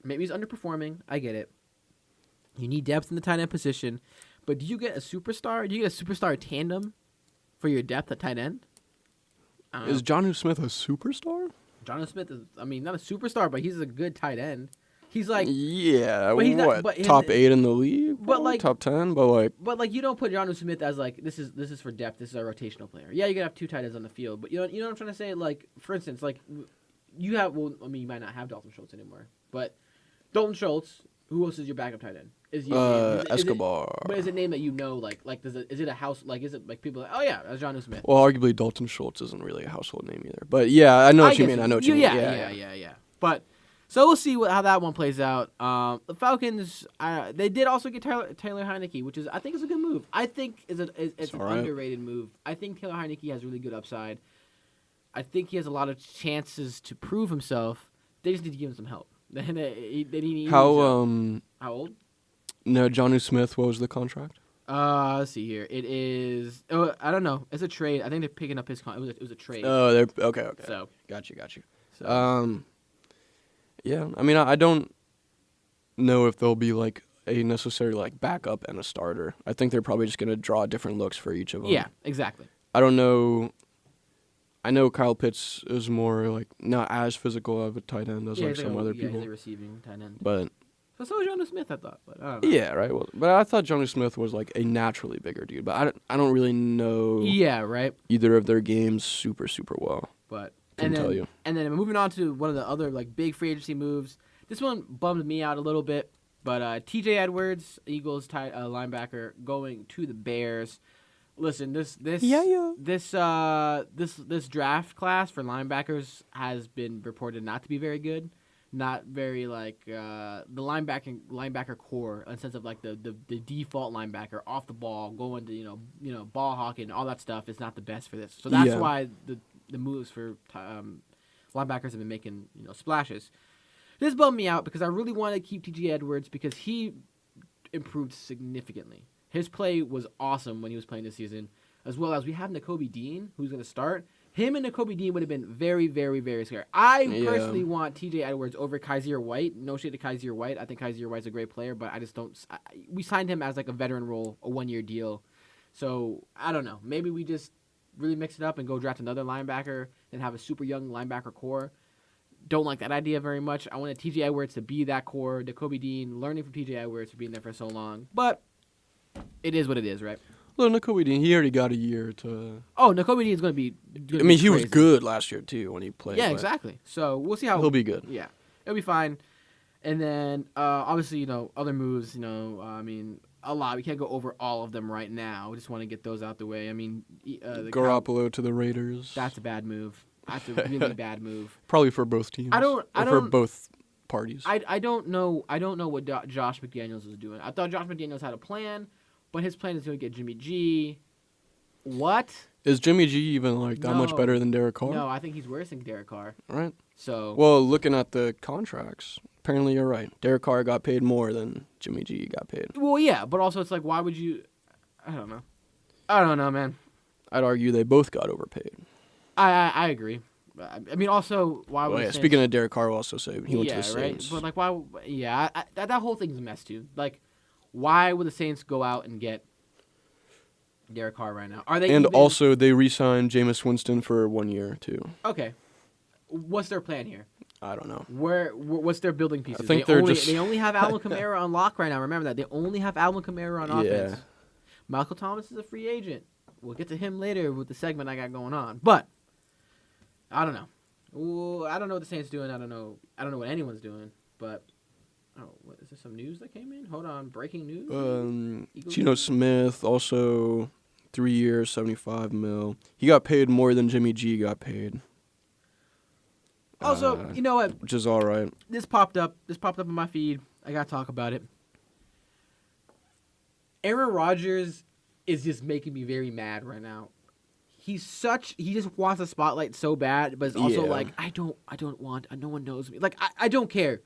Maybe he's underperforming. I get it. You need depth in the tight end position, but do you get a superstar? Do you get a superstar tandem for your depth at tight end? I don't know. Is Jonnu Smith a superstar? Jonnu Smith is, not a superstar, but he's a good tight end. He's like, Yeah. But he's not- What? but his- Top 8 in the league? But, Probably like- top 10. But like, but you don't put Jonnu Smith as like this is for depth. This is a rotational player. Yeah, you gotta have two tight ends on the field, but you know what I'm trying to say. Like for instance, like you have you might not have Dalton Schultz anymore, but Dalton Schultz. Who else is your backup tight end? Is it- Escobar. But is it a name that you know? Like is it a house? Like is it like people? Like, oh yeah, that's Jonnu Smith. Well, arguably Dalton Schultz isn't really a household name either. But yeah, I know what you guess mean. I know what you mean. Yeah. But so we'll see how that one plays out. The Falcons, they did also get Taylor Heineke, which is I think is a good move. I think it's an all right. underrated move. I think Taylor Heineke has really good upside. I think he has a lot of chances to prove himself. They just need to give him some help. They need How how old? no, Jonnu Smith, what was the contract? Let's see here. It is. Oh, I don't know. It's a trade. I think they're picking up his. It was a trade. Oh, they're okay. So Got you. so. Yeah, I mean, I don't know if they'll be like a necessary like backup and a starter. I think they're probably just gonna draw different looks for each of them. Yeah, exactly. I don't know. I know Kyle Pitts is more like not as physical of a tight end as like he's some other people, He's a receiving tight end. but So is Jonnu Smith, I thought. But I don't know. yeah, right. Well, but I thought Jonnu Smith was like a naturally bigger dude, but I don't really know Yeah, right. either of their games super well. But Couldn't tell you. And then moving on to one of the other like big free agency moves. This one bummed me out a little bit, but T.J. Edwards, Eagles linebacker, going to the Bears. Listen, this draft class for linebackers has been reported not to be very good. Not very like the linebacker core in the sense of like the default linebacker off the ball going to ball hawking, all that stuff is not the best for this. So that's why the moves for linebackers have been making splashes. This bummed me out because I really wanted to keep T.J. Edwards because he improved significantly. His play was awesome when he was playing this season, as well as we have Nakobe Dean who's going to start. Him and Nakobe Dean would have been very, very, very scary. I personally want T.J. Edwards over Kaiser White. No shade to Kaiser White. I think Kaiser White's a great player, but I just don't. We signed him as like a veteran role, a 1-year deal. So I don't know. Maybe we just really mix it up and go draft another linebacker and have a super young linebacker core. Don't like that idea very much. I wanted T.J. Edwards to be that core. Nakobe Dean, learning from T.J. Edwards for being there for so long. But it is what it is, right? Well, Nakobe Dean, he already got a year to. Oh, Nakobe Dean is going to be. He was good last year too when he played. Yeah, exactly. So we'll see how he'll be good. Yeah, it'll be fine. And then obviously other moves. I mean a lot. We can't go over all of them right now. We just want to get those out the way. I mean, Garoppolo to the Raiders. That's a bad move. That's a really bad move. Probably for both teams. For both parties. I don't know. I don't know what Josh McDaniels was doing. I thought Josh McDaniels had a plan. But his plan is going to get Jimmy G. What? Is Jimmy G even like that much better than Derek Carr? No, I think he's worse than Derek Carr. Right. So. Well, looking at the contracts, apparently you're right. Derek Carr got paid more than Jimmy G got paid. Well, yeah, but also it's like, why would you? I don't know, man. I'd argue they both got overpaid. I agree. I mean, also, why would? Speaking of Derek Carr, I'll also say he went to the Saints. But like, why? Yeah, that whole thing's a mess too. Like. Why would the Saints go out and get Derek Carr right now? Are they? And also, they re-signed Jameis Winston for 1 year too. Okay, what's their plan here? I don't know. What's their building pieces? I think they only have Alvin Kamara on lock right now. Remember that they only have Alvin Kamara on offense. Yeah. Michael Thomas is a free agent. We'll get to him later with the segment I got going on. But I don't know. Ooh, I don't know what the Saints doing. I don't know what anyone's doing. But. Oh, what, is there some news that came in? Hold on, breaking news. Geno Smith also 3 years, $75 million. He got paid more than Jimmy G got paid. Also, you know what? Which is all right. This popped up in my feed. I gotta talk about it. Aaron Rodgers is just making me very mad right now. He just wants a spotlight so bad, but it's also like I don't want. No one knows me. Like I don't care.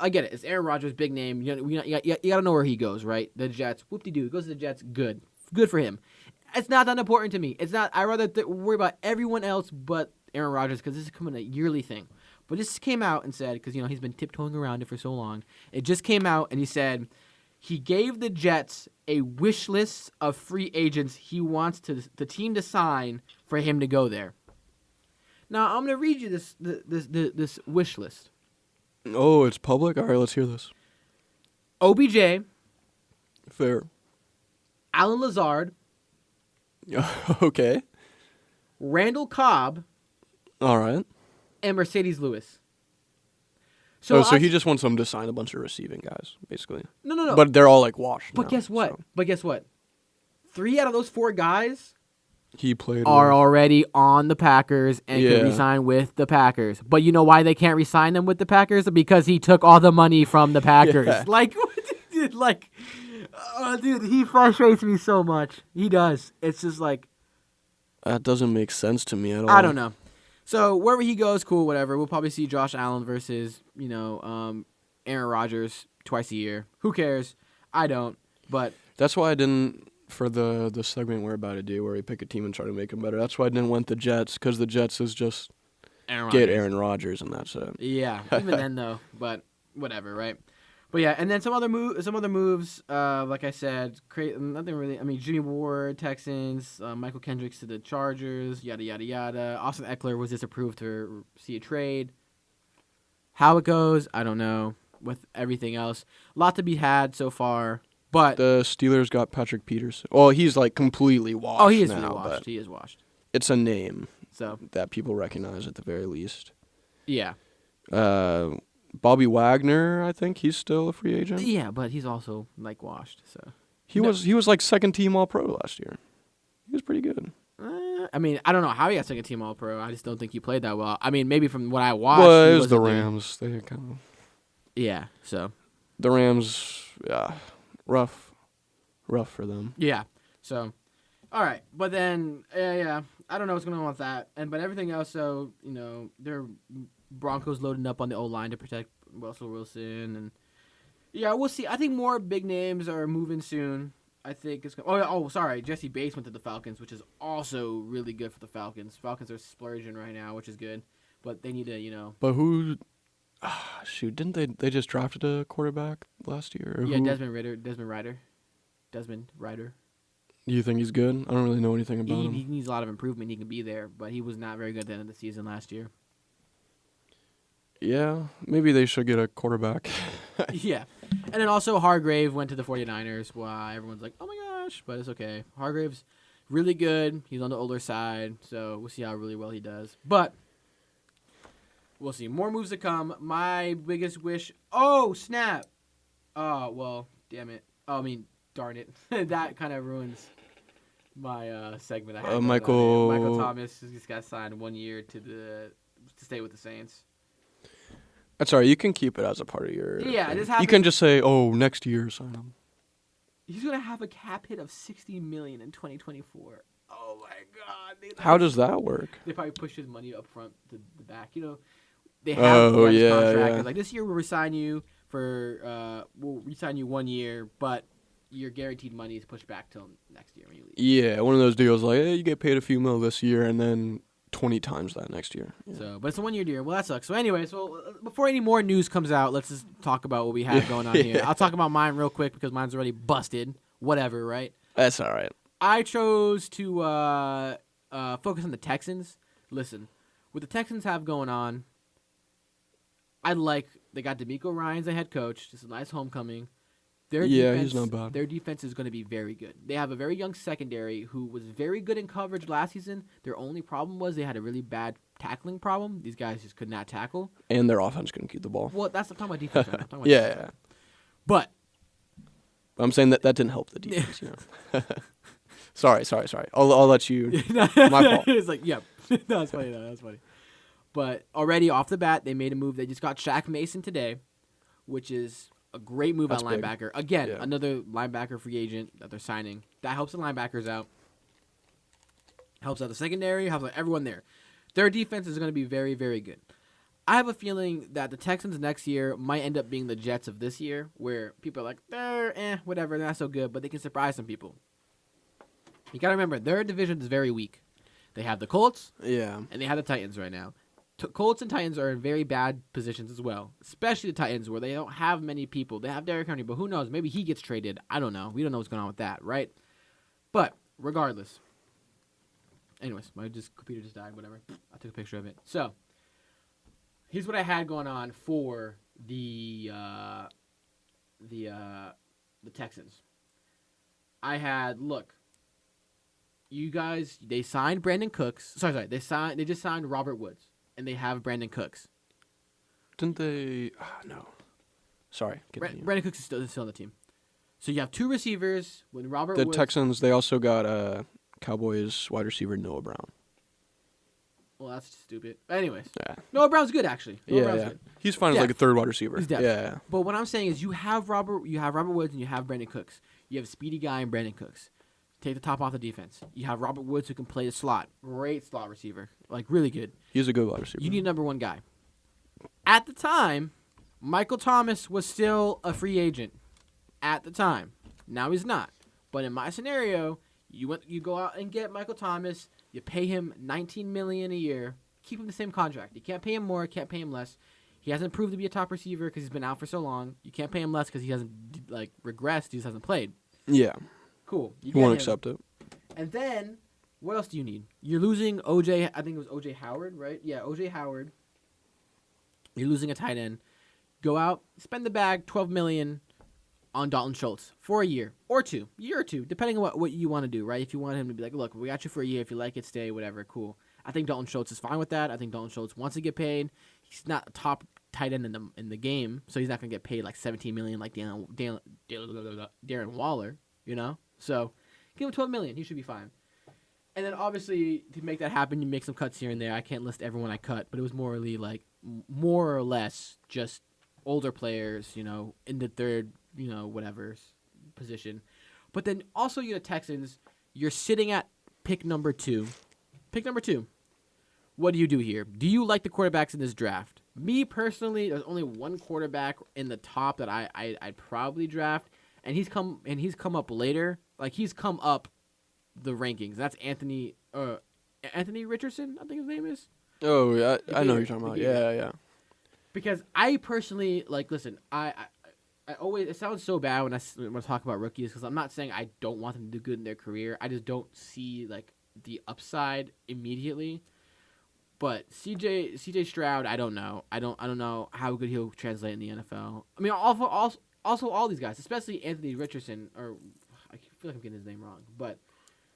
I get it. It's Aaron Rodgers, big name. You gotta know where he goes, right? The Jets. Whoop-de-doo. He goes to the Jets. Good for him. It's not that important to me. It's not. I rather worry about everyone else but Aaron Rodgers because this is becoming a yearly thing. But this came out and said because he's been tiptoeing around it for so long. It just came out and he said he gave the Jets a wish list of free agents he wants the team to sign for him to go there. Now I'm gonna read you this wish list. Oh, it's public? All right, let's hear this. OBJ. Fair. Alan Lazard. Okay. Randall Cobb. All right. And Mercedes Lewis. So he just wants them to sign a bunch of receiving guys, basically. No. But they're all like washed But now, guess what? so. But guess what? 3 out of those 4 guys He played are with. already on the Packers and can resign with the Packers. But you know why they can't resign them with the Packers? Because he took all the money from the Packers. Yeah. Like, dude, dude, he frustrates me so much. He does. It's just like That doesn't make sense to me at all. I don't know. So wherever he goes, cool, whatever. We'll probably see Josh Allen versus Aaron Rodgers twice a year. Who cares? I don't. But That's why I didn't. For the segment we're about to do, where we pick a team and try to make them better. That's why I didn't want the Jets, because the Jets is just get Aaron Rodgers, and that's it. Yeah, even then though, but whatever, right? But yeah, and then some other moves. Like I said, nothing really. I mean, Jimmy Ward, Texans, Michael Kendricks to the Chargers, yada yada yada. Austin Eckler was disapproved to see a trade. How it goes, I don't know. With everything else, a lot to be had so far. But the Steelers got Patrick Peterson. Well, he's like completely washed. Oh, he is now, really washed. but He is washed. It's a name. So that people recognize at the very least. yeah, Bobby Wagner, I think he's still a free agent. yeah, but he's also like washed. So He was like second team All Pro last year. He was pretty good. I mean, I don't know how he got second team All Pro. I just don't think he played that well. I mean, maybe from what I watched, Well, he it was the wasn't there. Rams. They kind of Yeah. So the Rams. Yeah, rough for them. yeah. So all right, but then yeah, I don't know what's going on with that, but everything else. So they're Broncos loading up on the O line to protect Russell Wilson, and yeah, we'll see. I think more big names are moving soon. I think it's sorry, Jesse Bates went to the Falcons, which is also really good for the Falcons. Falcons are splurging right now, which is good, but they need to But who? Shoot, didn't they just drafted a quarterback last year? Or yeah, who? Desmond Ryder. Do you think he's good? I don't really know anything about He him. needs a lot of improvement. He can be there, but he was not very good at the end of the season last year. Yeah, maybe they should get a quarterback. Yeah. And then also Hargrave went to the 49ers. Wow, everyone's like, oh my gosh, but it's okay. Hargrave's really good. He's on the older side, so we'll see how really well he does. But we'll see. More moves to come. My biggest wish. Oh, snap. Oh, well, damn it. Oh, I mean, darn it. That kind of ruins my segment. I had Michael Thomas just got signed 1 year to stay with the Saints. That's all right. You can keep it as a part of your. Yeah, thing. this You happened. can just say, "Oh, next year sign him." He's gonna have a cap hit of $60 million in 2024. Oh my God! How does that work? They probably push his money up front to the back. They have Oh, Wentz yeah, contract. yeah. It's like this year we'll resign you for we'll resign you 1 year, but your guaranteed money is pushed back till next year when you leave. Yeah, one of those deals like, hey, you get paid a few mil this year and then 20 times that next year. Yeah. So, but it's a 1 year deal. Well, that sucks. So anyway, before any more news comes out, let's just talk about what we have going on here. I'll talk about mine real quick because mine's already busted. Whatever, right? That's all right. I chose to focus on the Texans. Listen, what the Texans have going on, they got D'Amico Ryans, the head coach. Just a nice homecoming. He's not bad. Their defense is going to be very good. They have a very young secondary who was very good in coverage last season. Their only problem was they had a really bad tackling problem. These guys just could not tackle. And their offense couldn't keep the ball. Well, that's I'm talking about defense. Right? I'm talking about Yeah, defense. yeah. But I'm saying that didn't help the defense. Sorry. I'll let you. My fault. It's like, yeah, that's funny. That's funny. But already off the bat, they made a move. They just got Shaq Mason today, which is a great move That's on big. linebacker. Again, Yeah. another linebacker free agent that they're signing. That helps the linebackers out. Helps out the secondary. Helps out everyone there. Their defense is going to be very, very good. I have a feeling that the Texans next year might end up being the Jets of this year, where people are like, they're whatever, they're not so good, but they can surprise some people. You got to remember, their division is very weak. They have the Colts, Yeah. and they have the Titans right now. Colts and Titans are in very bad positions as well, especially the Titans where they don't have many people. They have Derrick Henry, but who knows? Maybe he gets traded. I don't know. We don't know what's going on with that, right? But regardless. Anyways, my computer just died, whatever. I took a picture of it. So, here's what I had going on for the Texans. I had, you guys, they signed Brandon Cooks. Sorry, they just signed Robert Woods. And they have Brandon Cooks. Didn't they? No. Sorry. Continue. Brandon Cooks is still on the team. So you have two receivers with Robert The Woods. Texans, they also got Cowboys wide receiver Noah Brown. Well, that's stupid. Anyways. Yeah. Noah Brown's good, actually. Noah Brown's good. He's fine as Yeah. like a third wide receiver. He's depth. Yeah. But what I'm saying is you have Robert Woods and you have Brandon Cooks. You have a speedy guy in Brandon Cooks. Take the top off the defense. You have Robert Woods who can play the slot. Great slot receiver. Really good. He's a good wide receiver. You need a number one guy. At the time, Michael Thomas was still a free agent. At the time. Now he's not. But in my scenario, you go out and get Michael Thomas. You pay him $19 million a year. Keep him the same contract. You can't pay him more. Can't pay him less. He hasn't proved to be a top receiver because he's been out for so long. You can't pay him less because he hasn't regressed. He just hasn't played. Yeah. Cool. He won't accept it. And then, what else do you need? You're losing OJ. I think it was OJ Howard, right? Yeah, OJ Howard. You're losing a tight end. Go out, spend the bag, $12 million on Dalton Schultz for a year or two, depending on what you want to do, right? If you want him to be like, look, we got you for a year. If you like it, stay, whatever, cool. I think Dalton Schultz is fine with that. I think Dalton Schultz wants to get paid. He's not a top tight end in the game, so he's not going to get paid like $17 million like Darren Waller, you know? So give him $12 million. He should be fine. And then obviously to make that happen, you make some cuts here and there. I can't list everyone I cut, but it was more or less just older players, you know, in the third, you know, whatever position. But then also you're the Texans. You're sitting at pick number 2. Pick number 2. What do you do here? Do you like the quarterbacks in this draft? Me personally, there's only one quarterback in the top that I'd probably draft, and he's come up later. Like he's come up the rankings. That's Anthony Richardson, I think his name is. Oh yeah, I know who you're talking about. Yeah. Because I personally listen. I always, it sounds so bad when I talk about rookies because I'm not saying I don't want them to do good in their career. I just don't see like the upside immediately. But CJ Stroud, I don't know. I don't know how good he'll translate in the NFL. I mean, also all these guys, especially Anthony Richardson, or I feel like I'm getting his name wrong, but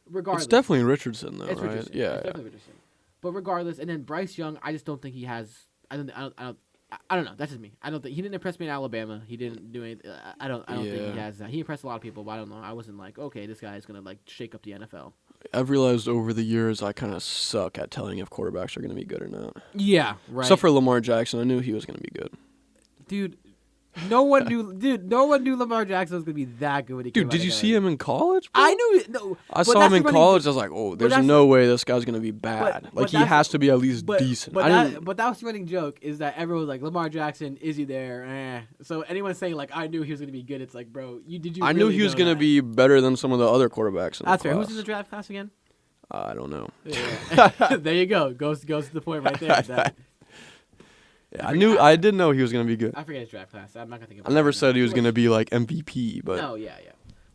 regardless, it's definitely Richardson though, it's right? Richardson. Yeah, it's definitely Richardson. But regardless, and then Bryce Young, I just don't think he has. I don't know. That's just me. I don't think he didn't impress me in Alabama. He didn't do anything. I don't think he has that. He impressed a lot of people, but I don't know. I wasn't like, okay, this guy is gonna like shake up the NFL. I've realized over the years I kind of suck at telling if quarterbacks are going to be good or not. Yeah, right. Except for Lamar Jackson, I knew he was going to be good. Dude, no one knew Lamar Jackson was going to be that good when he came out. Dude, did you see him in college, bro? I knew it. No, I saw him in college. I was like, oh, there's no way this guy's going to be bad. But he has to be at least decent. But that was the running joke is that everyone was like, Lamar Jackson, is he there? So anyone saying like, I knew he was going to be good, it's like, bro, I knew he was going to be better than some of the other quarterbacks in the class. That's fair. Who's in the draft class again? I don't know. Yeah. There you go. Goes to the point right there. I did know he was going to be good. I forget his draft class. I'm not going to think about I never said he was going to be like MVP, but no, yeah.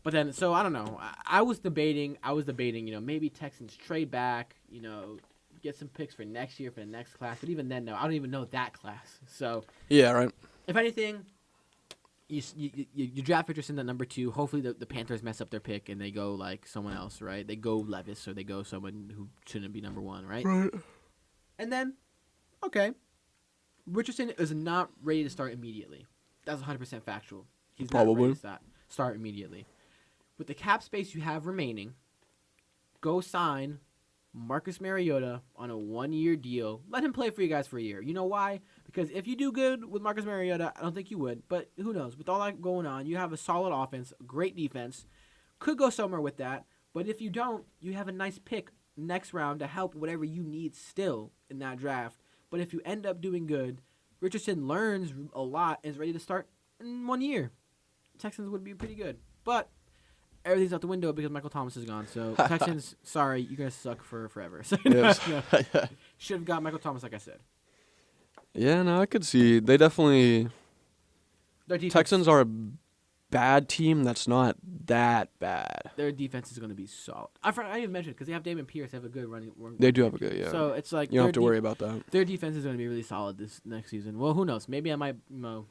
But then, so I don't know. I was debating, you know, maybe Texans trade back, you know, get some picks for next year for the next class. But even then, no, I don't even know that class. So yeah, right. If anything, you draft Richardson at number 2. Hopefully the Panthers mess up their pick and they go like someone else, right? They go Levis or they go someone who shouldn't be number 1, right? Right. And then, okay, Richardson is not ready to start immediately. That's 100% factual. He's not ready to start immediately. With the cap space you have remaining, go sign Marcus Mariota on a 1-year deal. Let him play for you guys for a year. You know why? Because if you do good with Marcus Mariota, I don't think you would, but who knows? With all that going on, you have a solid offense, great defense. Could go somewhere with that, but if you don't, you have a nice pick next round to help whatever you need still in that draft. But if you end up doing good, Richardson learns a lot and is ready to start in 1 year. Texans would be pretty good. But everything's out the window because Michael Thomas is gone. So Texans, sorry, you're going to suck for forever. So should have got Michael Thomas, like I said. Yeah, no, I could see. They definitely... Texans are a bad team that's not that bad. Their defense is going to be solid. I didn't mention it because they have Damon Pierce. They have a good running. They do have a good, yeah. So it's like you don't have to worry about that. Their defense is going to be really solid this next season. Well, who knows? Maybe I might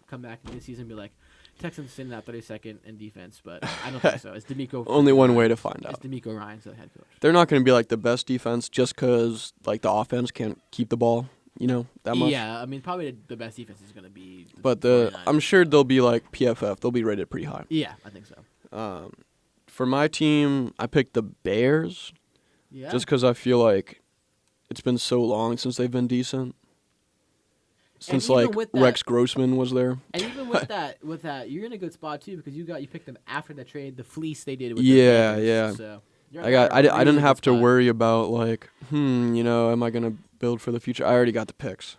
come back this season and be like, Texans sitting at 32nd in defense, but I don't think so. It's D'Amico. Only one way to find out. It's D'Amico Ryans, the head coach. They're not going to be like the best defense just because like the offense can't keep the ball, that much. Yeah, I mean probably the best defense is going to be. But I'm sure they'll be like PFF. They'll be rated pretty high. Yeah, I think so. For my team, I picked the Bears. Yeah. Just because I feel like it's been so long since they've been decent. Since like Rex Grossman was there. And even with that, you're in a good spot too because you picked them after the trade, the fleece they did with yeah. So I didn't have to worry about like, am I gonna build for the future? I already got the picks.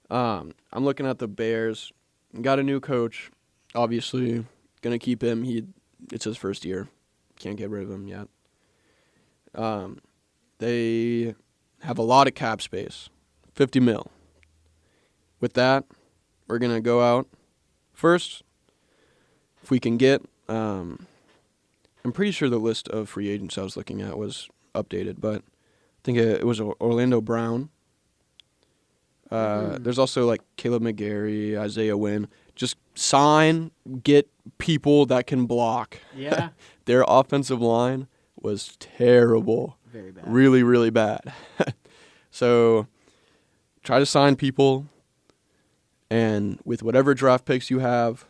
I'm looking at the Bears. Got a new coach. Obviously, gonna keep him. It's his first year. Can't get rid of him yet. They have a lot of cap space, $50 million. With that, we're going to go out. First, if we can get... I'm pretty sure the list of free agents I was looking at was updated, but I think it was Orlando Brown. There's also like Caleb McGarry, Isaiah Wynn. Just sign, get people that can block. Yeah. Their offensive line was terrible. Very bad. Really, really bad. So try to sign people, and with whatever draft picks you have,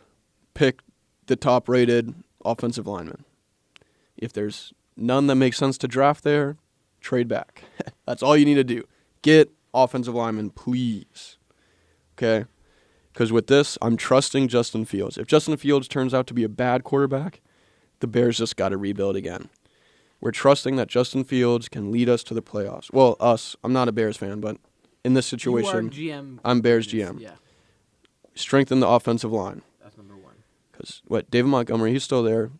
pick the top-rated offensive lineman. If there's none that makes sense to draft there, trade back. That's all you need to do. Get offensive linemen, please. Okay? Because with this, I'm trusting Justin Fields. If Justin Fields turns out to be a bad quarterback, the Bears just got to rebuild again. We're trusting that Justin Fields can lead us to the playoffs. Well, us. I'm not a Bears fan, but in this situation, GM. I'm Bears GM. Yeah, Strengthen the offensive line. that's number one. Because, David Montgomery, he's still there.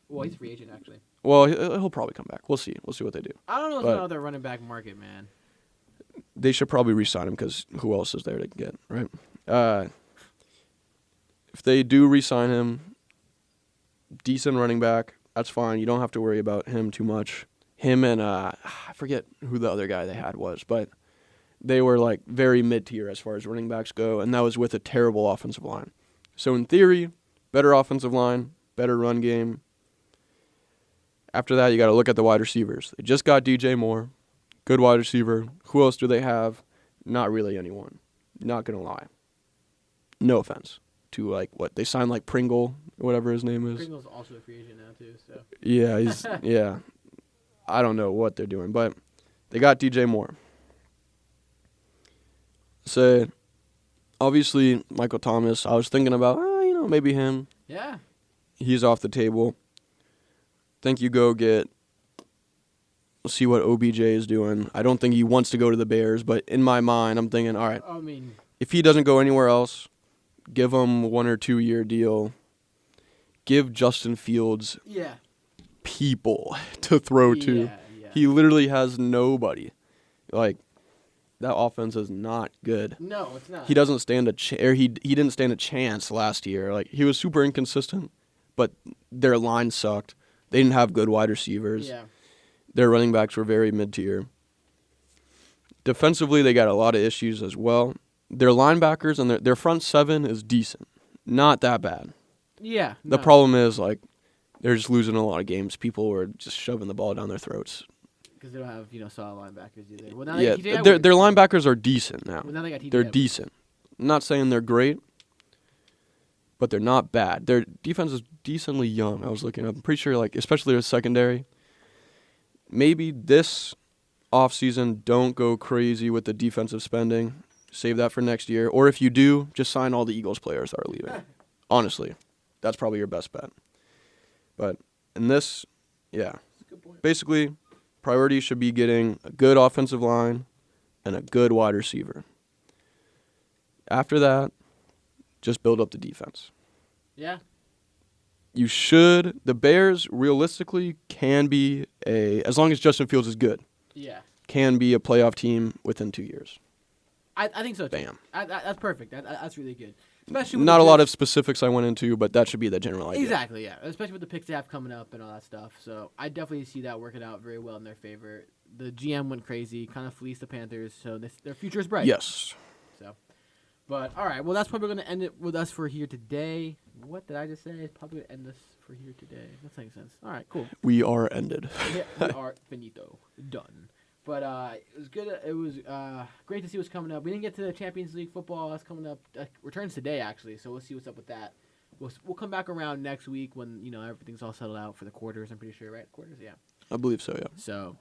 Well, he's a free agent, actually. Well, he'll probably come back. We'll see. We'll see what they do. I don't know what's But- going on with their running back market, man. They should probably re-sign him because who else is there to get, right? If they do re-sign him, decent running back, that's fine. You don't have to worry about him too much. Him and, I forget who the other guy they had was, but they were like very mid-tier as far as running backs go, and that was with a terrible offensive line. So in theory, better offensive line, better run game. After that, you got to look at the wide receivers. They just got DJ Moore, good wide receiver. Who else do they have? Not really anyone. Not going to lie. No offense to, like, what? They signed, like, Pringle, whatever his name is. Pringle's also a free agent now, too, so. Yeah, he's, yeah. I don't know what they're doing, but they got DJ Moore. So, obviously, Michael Thomas, I was thinking about, maybe him. Yeah. He's off the table. Think you go get, see what OBJ is doing. I don't think he wants to go to the Bears, but in my mind, I'm thinking, all right, I mean, if he doesn't go anywhere else, give him 1 or 2 year deal. Give Justin Fields yeah. people to throw to. Yeah. He literally has nobody. Like, that offense is not good. No, it's not. He doesn't stand he didn't stand a chance last year. Like, he was super inconsistent, but their line sucked. They didn't have good wide receivers. Yeah. Their running backs were very mid-tier. Defensively, they got a lot of issues as well. Their linebackers and their front seven is decent. Not that bad. Yeah. The problem is, like, they're just losing a lot of games. People were just shoving the ball down their throats. Because they don't have, solid linebackers either. Well, now Yeah, they got their linebackers are decent now. Well, now they got TJ They're Edwards. decent. I'm not saying they're great, but they're not bad. Their defense is decently young. I was looking up. I'm pretty sure, like, especially their secondary. Maybe this offseason, don't go crazy with the defensive spending. Save that for next year. Or if you do, just sign all the Eagles players that are leaving. Honestly, that's probably your best bet. But in this, yeah. Basically, priority should be getting a good offensive line and a good wide receiver. After that, just build up the defense. Yeah. The Bears realistically can be as long as Justin Fields is good, Yeah. can be a playoff team within 2 years. I think so, too. Bam. That's perfect. That's really good. Especially with Not the a lot of picks. specifics I went into, but that should be the general idea. Exactly, yeah. Especially with the picks they have coming up and all that stuff. So I definitely see that working out very well in their favor. The GM went crazy, kind of fleeced the Panthers, so their future is bright. Yes. So, but all right, well that's probably going to end it with us for here today. What did I just say? It's probably going to end this for here today. That's making sense. All right, cool. We are ended. Yeah, we are finito, done. But it was good. It was great to see what's coming up. We didn't get to the Champions League football. That's coming up. Returns today actually, so we'll see what's up with that. We'll come back around next week when everything's all settled out for the quarters. I'm pretty sure, right? Quarters, yeah. I believe so, yeah. So,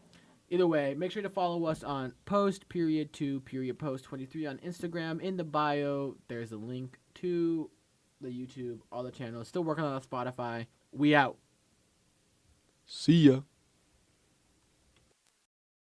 either way, make sure to follow us on post_2_post23 on Instagram. In the bio, there's a link to the YouTube, all the channels. Still working on Spotify. We out. See ya.